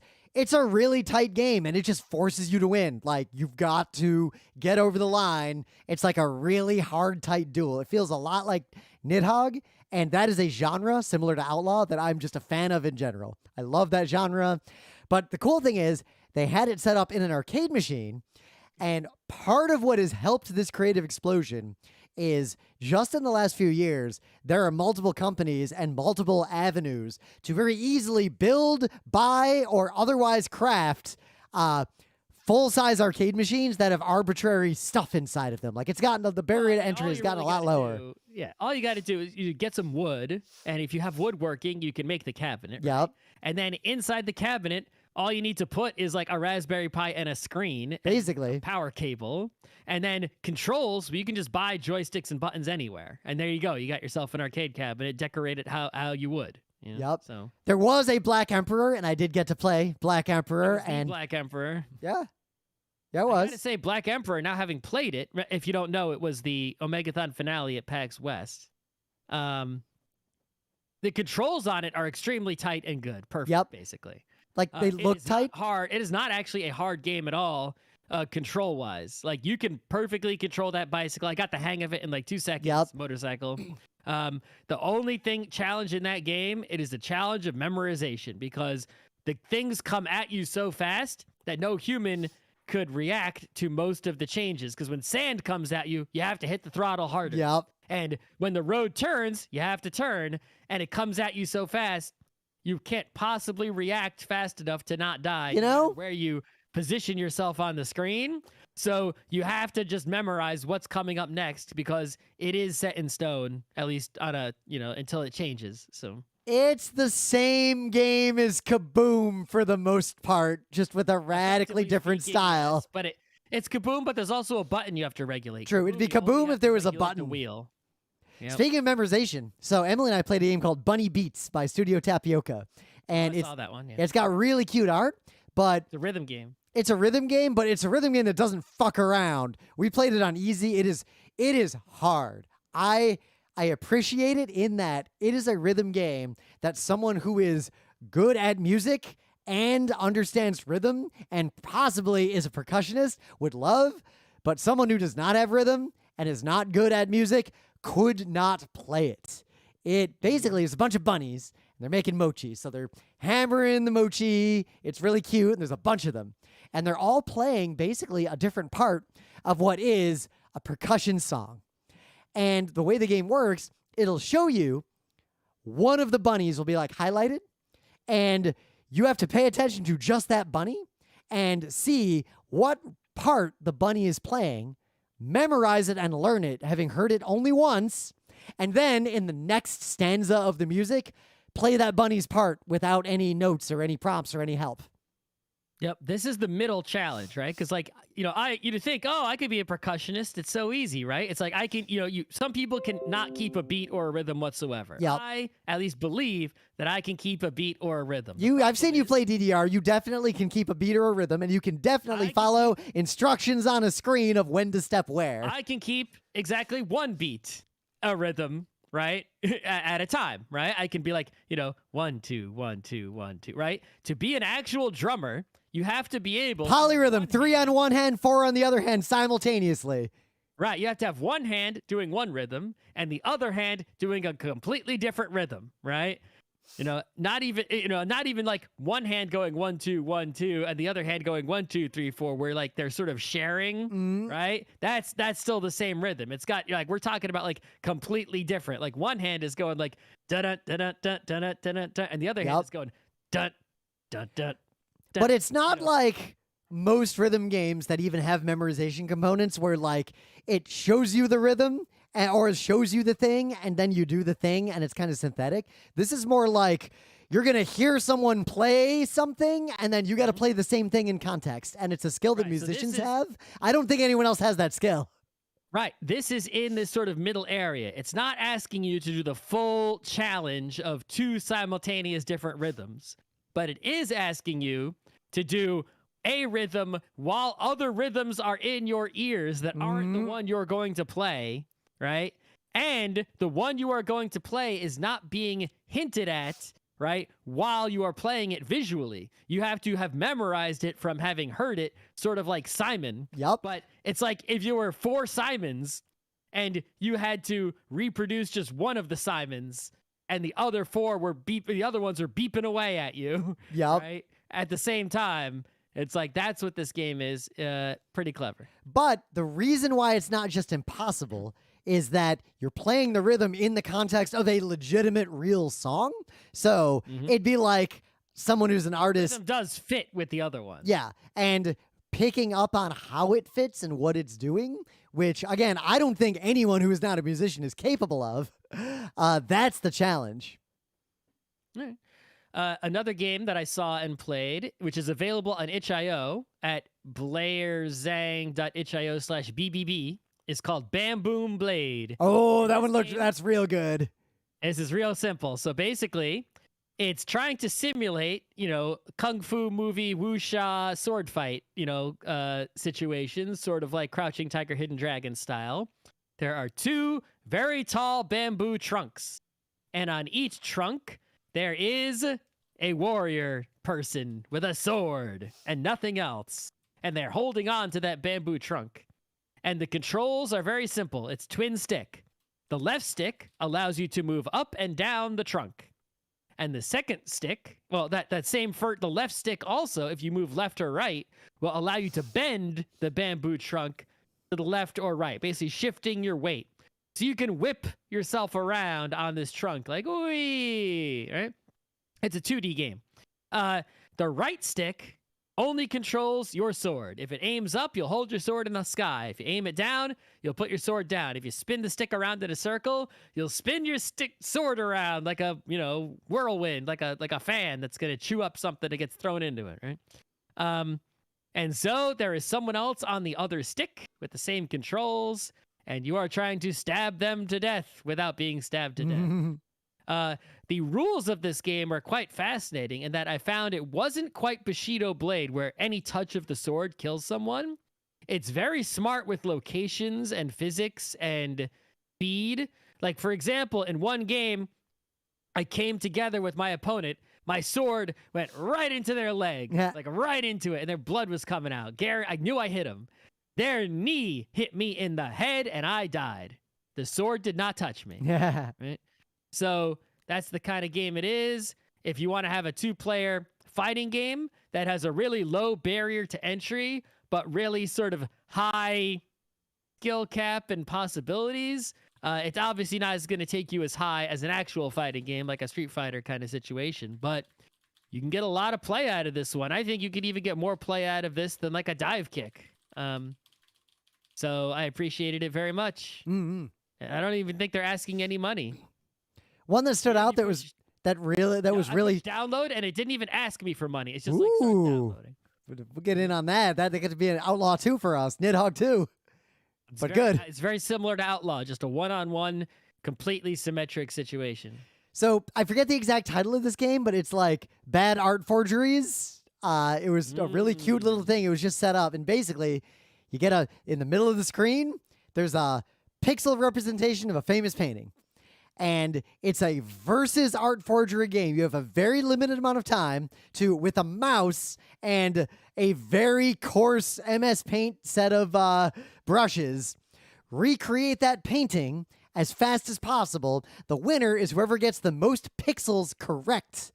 a really tight game, and it just forces you to win. Like, you've got to get over the line. It's like a really hard, tight duel. It feels a lot like Nidhogg, and that is a genre similar to Outlaw that I'm just a fan of in general. I love that genre. But the cool thing is they had it set up in an arcade machine, and part of what has helped this creative explosion is just in the last few years, there are multiple companies and multiple avenues to very easily build, buy, or otherwise craft full-size arcade machines that have arbitrary stuff inside of them. Like, it's gotten, the barrier to entry has gotten a lot lower. All you got to do is you get some wood, and if you have woodworking, you can make the cabinet. Yep. Right? And then inside the cabinet, all you need to put is like a Raspberry Pi and a screen. Basically. And a power cable. And then controls, you can just buy joysticks and buttons anywhere. And there you go. You got yourself an arcade cabinet, decorate it how you would. Yep. So there was a Black Emperor, and I did get to play Black Emperor. And Black Emperor. Yeah. Yeah, it was. I gotta say, Black Emperor, now having played it, if you don't know, it was the Omegathon finale at PAX West. The controls on it are extremely tight and good. Perfect, basically. Like, they look tight. Hard. It is not actually a hard game at all, control-wise. Like, you can perfectly control that bicycle. I got the hang of it in like 2 seconds. Motorcycle. The only challenge in that game, it is the challenge of memorization, because the things come at you so fast that no human could react to most of the changes. Because when sand comes at you, you have to hit the throttle harder. Yep. And when the road turns, you have to turn, and it comes at you so fast, you can't possibly react fast enough to not die. You know? Where you position yourself on the screen. So you have to just memorize what's coming up next, because it is set in stone, at least on until it changes. So it's the same game as Kaboom for the most part, just with a radically different style. Yes, but it's Kaboom, but there's also a button you have to regulate. True, it'd be Kaboom if there was a button. The wheel. Yep. Speaking of memorization, so Emily and I played a game called Bunny Beats by Studio Tapioca. And I saw that one, yeah. It's got really cute art, but it's a rhythm game. It's a rhythm game, but it's a rhythm game that doesn't fuck around. We played it on easy. It is hard. I appreciate it in that it is a rhythm game that someone who is good at music and understands rhythm and possibly is a percussionist would love, but someone who does not have rhythm and is not good at music could not play it. It basically is a bunch of bunnies, and they're making mochi. So they're hammering the mochi. It's really cute, and there's a bunch of them. And they're all playing basically a different part of what is a percussion song. And the way the game works, it'll show you one of the bunnies will be like highlighted, and you have to pay attention to just that bunny and see what part the bunny is playing, memorize it and learn it, having heard it only once, and then in the next stanza of the music, play that bunny's part without any notes or any prompts or any help. Yep, this is the middle challenge, right? Because you'd think, I could be a percussionist. It's so easy, right? It's like I can, some people can not keep a beat or a rhythm whatsoever. Yep. I at least believe that I can keep a beat or a rhythm. I've seen you play DDR. You definitely can keep a beat or a rhythm, and you can definitely follow instructions on a screen of when to step where. I can keep exactly one beat, a rhythm, right? At a time, right? I can be like, 1, 2, 1, 2, 1, 2, right? To be an actual drummer, you have to be able polyrhythm, 3 on one hand, 4 on the other hand simultaneously. Right, you have to have one hand doing one rhythm and the other hand doing a completely different rhythm, right? Not even like one hand going 1 2 1 2 and the other hand going 1 2 3 4, where like they're sort of sharing, right? That's still the same rhythm. It's got we're talking about like completely different. Like one hand is going like dun dun dun dun dun dun dun, and the other hand is going dun dun dun. But it's not like most rhythm games that even have memorization components where like it shows you the rhythm or it shows you the thing and then you do the thing and it's kind of synthetic. This is more like you're going to hear someone play something and then you got to play the same thing in context. And it's a skill that musicians have. I don't think anyone else has that skill. Right. This is in this sort of middle area. It's not asking you to do the full challenge of 2 simultaneous different rhythms, but it is asking you to do a rhythm while other rhythms are in your ears that aren't the one you're going to play, right? And the one you are going to play is not being hinted at, right, while you are playing it visually. You have to have memorized it from having heard it, sort of like Simon. Yep. But it's like if you were 4 Simons and you had to reproduce just one of the Simons and the other 4 were the other ones are beeping away at you, Yep. right, at the same time. It's like, that's what this game is. Pretty clever. But the reason why it's not just impossible is that you're playing the rhythm in the context of a legitimate real song. So it'd be like someone who's an artist. Rhythm does fit with the other one. Yeah. And picking up on how it fits and what it's doing, which, again, I don't think anyone who is not a musician is capable of. That's the challenge. All right. Another game that I saw and played, which is available on itch.io at blairzang.itch.io/BBB, is called Bamboom Blade. Oh, that's real good. This is real simple. So basically, it's trying to simulate, kung fu movie, wuxia, sword fight, situations, sort of like Crouching Tiger, Hidden Dragon style. There are 2 very tall bamboo trunks. And on each trunk, there is a warrior person with a sword and nothing else. And they're holding on to that bamboo trunk. And the controls are very simple. It's twin stick. The left stick allows you to move up and down the trunk. And the second stick, well, the left stick also, if you move left or right, will allow you to bend the bamboo trunk to the left or right, basically shifting your weight. So you can whip yourself around on this trunk like, ooh, right? It's a 2D game. The right stick only controls your sword. If it aims up, you'll hold your sword in the sky. If you aim it down, you'll put your sword down. If you spin the stick around in a circle, you'll spin your sword around like a, whirlwind, like a fan that's going to chew up something that gets thrown into it, right? And so there is someone else on the other stick with the same controls, and you are trying to stab them to death without being stabbed to death. The rules of this game are quite fascinating in that I found it wasn't quite Bushido Blade where any touch of the sword kills someone. It's very smart with locations and physics and speed. Like, for example, in one game, I came together with my opponent. My sword went right into their leg, like right into it, and their blood was coming out. I knew I hit him. Their knee hit me in the head, and I died. The sword did not touch me. Yeah. Right? So that's the kind of game it is. If you want to have a 2-player fighting game that has a really low barrier to entry, but really sort of high skill cap and possibilities, it's obviously not going to take you as high as an actual fighting game, like a Street Fighter kind of situation, but you can get a lot of play out of this one. I think you could even get more play out of this than like a dive kick. So I appreciated it very much. Mm-hmm. I don't even think they're asking any money. One that stood out was really download, and it didn't even ask me for money. It's just like start downloading. We'll get in on that. That gets to be an Outlaw 2 for us. Nidhogg 2. Good. It's very similar to Outlaw, just a one-on-one, completely symmetric situation. So I forget the exact title of this game, but it's like Bad Art Forgeries. It was a really cute little thing. It was just set up, and basically, you get in the middle of the screen, there's a pixel representation of a famous painting. And it's a versus art forgery game. You have a very limited amount of time to, with a mouse and a very coarse MS Paint set of brushes, recreate that painting as fast as possible. The winner is whoever gets the most pixels correct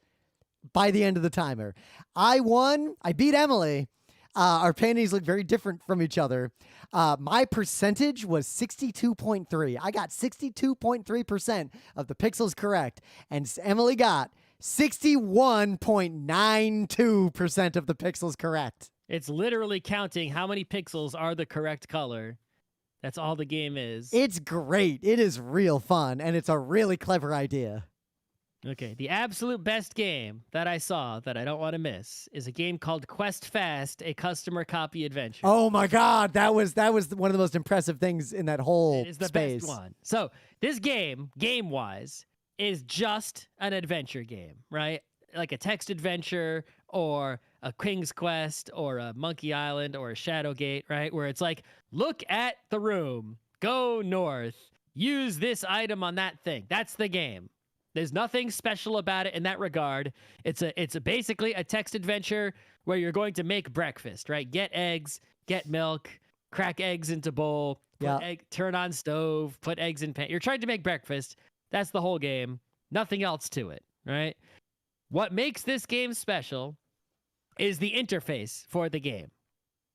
by the end of the timer. I won. I beat Emily. Our paintings look very different from each other. My percentage was 62.3. I got 62.3% of the pixels correct, and Emily got 61.92% of the pixels correct. It's literally counting how many pixels are the correct color. That's all the game is. It's great. It is real fun, and it's a really clever idea. Okay, the absolute best game that I saw that I don't want to miss is a game called Quest Fast, a customer copy adventure. Oh my God, that was one of the most impressive things in that whole It is the space. best one. So this game-wise, is just an adventure game, right? Like a text adventure or a King's Quest or a Monkey Island or a Shadowgate, right? Where it's like, look at the room, go north, use this item on that thing. That's the game. There's nothing special about it in that regard. It's basically a text adventure where you're going to make breakfast, right? Get eggs, get milk, crack eggs into bowl, turn on stove, put eggs in pan. You're trying to make breakfast. That's the whole game. Nothing else to it, right? What makes this game special is the interface for the game.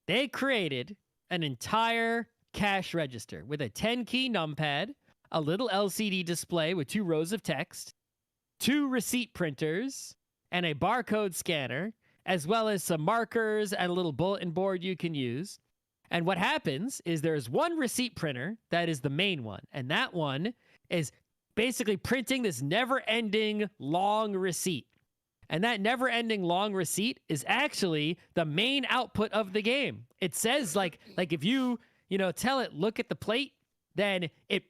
They created an entire cash register with a 10-key numpad, a little LCD display with 2 rows of text, 2 receipt printers, and a barcode scanner, as well as some markers and a little bulletin board you can use. And what happens is there's one receipt printer that is the main one, and that one is basically printing this never-ending long receipt. And that never-ending long receipt is actually the main output of the game. It says like if you tell it, look at the plate, then it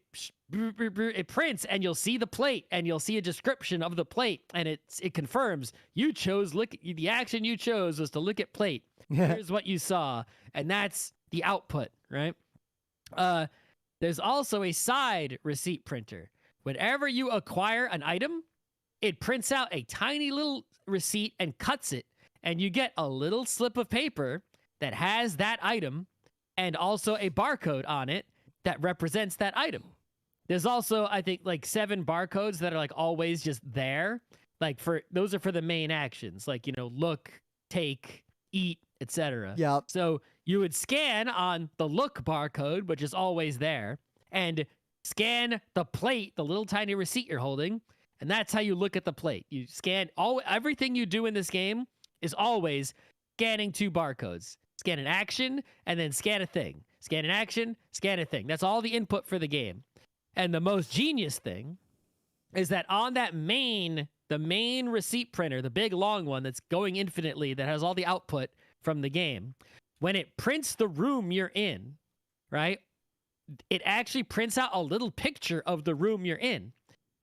prints and you'll see the plate and you'll see a description of the plate and it confirms the action you chose was to look at plate. Here's what you saw, and that's the output, right? There's also a side receipt printer. Whenever you acquire an item, it prints out a tiny little receipt and cuts it, and you get a little slip of paper that has that item and also a barcode on it that represents that item. There's also, I think, like 7 barcodes that are like always just there. Like those are for the main actions, like, look, take, eat, etc. Yep. So you would scan on the look barcode, which is always there, and scan the plate, the little tiny receipt you're holding, and that's how you look at the plate. You scan everything you do in this game is always scanning 2 barcodes. Scan an action and then scan a thing. Scan an action, scan a thing. That's all the input for the game. And the most genius thing is that on the main receipt printer, the big long one that's going infinitely, that has all the output from the game, when it prints the room you're in, right, it actually prints out a little picture of the room you're in.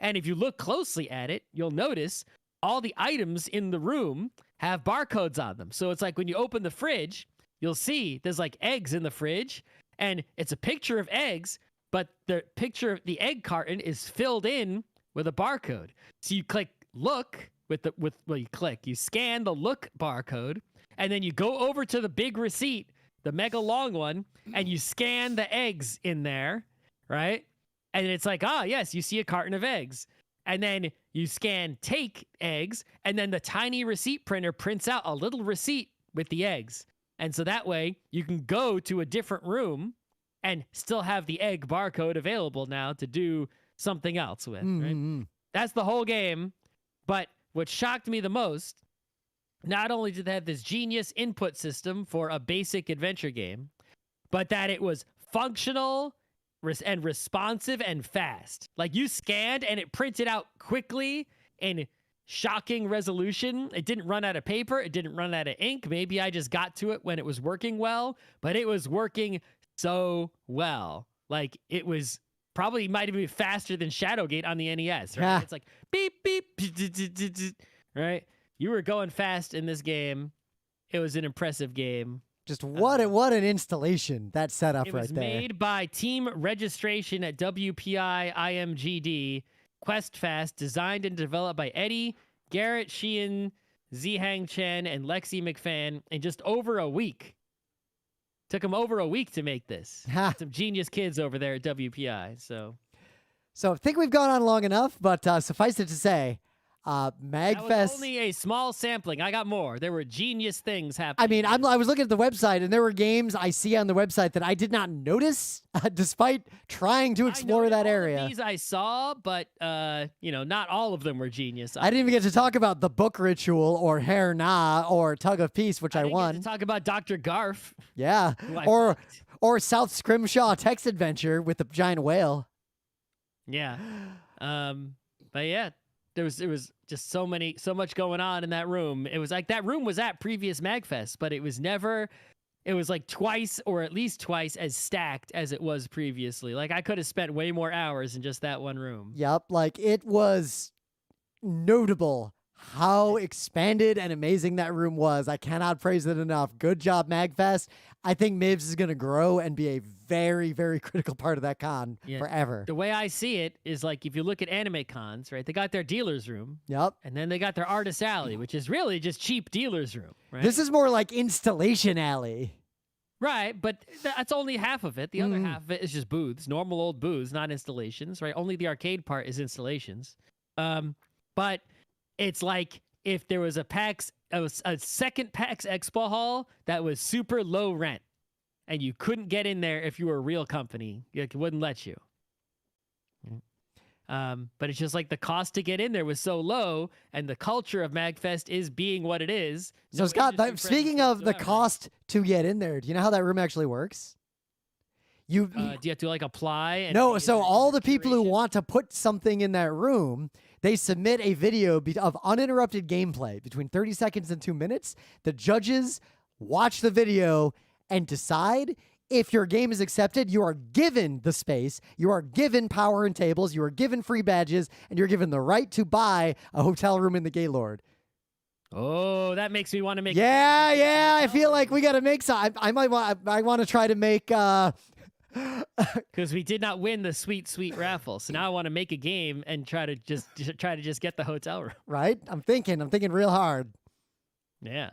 And if you look closely at it, you'll notice all the items in the room have barcodes on them. So it's like when you open the fridge, you'll see there's like eggs in the fridge, and it's a picture of eggs, but the picture of the egg carton is filled in with a barcode. So you click look you scan the look barcode, and then you go over to the big receipt, the mega long one, and you scan the eggs in there, right? And it's like, yes, you see a carton of eggs. And then you scan take eggs, and then the tiny receipt printer prints out a little receipt with the eggs. And so that way you can go to a different room and still have the egg barcode available now to do something else with, right? That's the whole game. But what shocked me the most, not only did they have this genius input system for a basic adventure game, but that it was functional and responsive and fast. Like, you scanned and it printed out quickly in shocking resolution. It didn't run out of paper. It didn't run out of ink. Maybe I just got to it when it was working well, but it was working so well. Like, it was probably might have been faster than Shadowgate on the NES, right? It's like beep, beep, right? You were going fast in this game. It was an impressive game. Just what an installation, that setup right there. It was made by Team Registration at WPI IMGD. Quest Fast, designed and developed by Eddie, Garrett Sheehan, Zihang Chen, and Lexi McFan in just over a week. Took them over a week to make this. Some genius kids over there at WPI. So I think we've gone on long enough, but suffice it to say, MAGFest. That was only a small sampling. I got more. There were genius things happening. I mean, I was looking at the website, and there were games I see on the website that I did not notice, despite trying to explore that area. All of these I saw, but not all of them were genius. I didn't even get to talk about the Book Ritual or Hair Na or Tug of Peace, which I won. Get to talk about Dr. Garf. Yeah, or South Scrimshaw Text Adventure with the giant whale. Yeah, but yeah. It was just so much going on in that room. It was like that room was at previous MAGFest, but it was like twice or at least twice as stacked as it was previously. Like I could have spent way more hours in just that one room. Yep, like it was notable how expanded and amazing that room was. I cannot praise it enough. Good job, MAGFest. I think MIVS is going to grow and be a very, very critical part of that con forever. The way I see it is like if you look at anime cons, right? They got their dealer's room. Yep. And then they got their artist alley, which is really just cheap dealer's room, right? This is more like installation alley. Right, but that's only half of it. The other half of it is just booths, normal old booths, not installations, right? Only the arcade part is installations. But it's like if there was a second PAX Expo hall that was super low rent, and you couldn't get in there if you were a real company, it wouldn't let you. But it's just like the cost to get in there was so low, and the culture of MAGFest is being what it is. So Scott, speaking of the cost to get in there, do you know how that room actually works? Do you have to like apply? And no, so all the people who want to put something in that room, they submit a video of uninterrupted gameplay between 30 seconds and 2 minutes. The judges watch the video and decide if your game is accepted. You are given the space, you are given power and tables, you are given free badges, and you're given the right to buy a hotel room in the Gaylord. Oh, that makes me want to make. Yeah. I feel like we got to make some. I want to try to make. Because we did not win the sweet raffle, so now I want to make a game and try to just get the hotel room. Right? I'm thinking real hard. Yeah.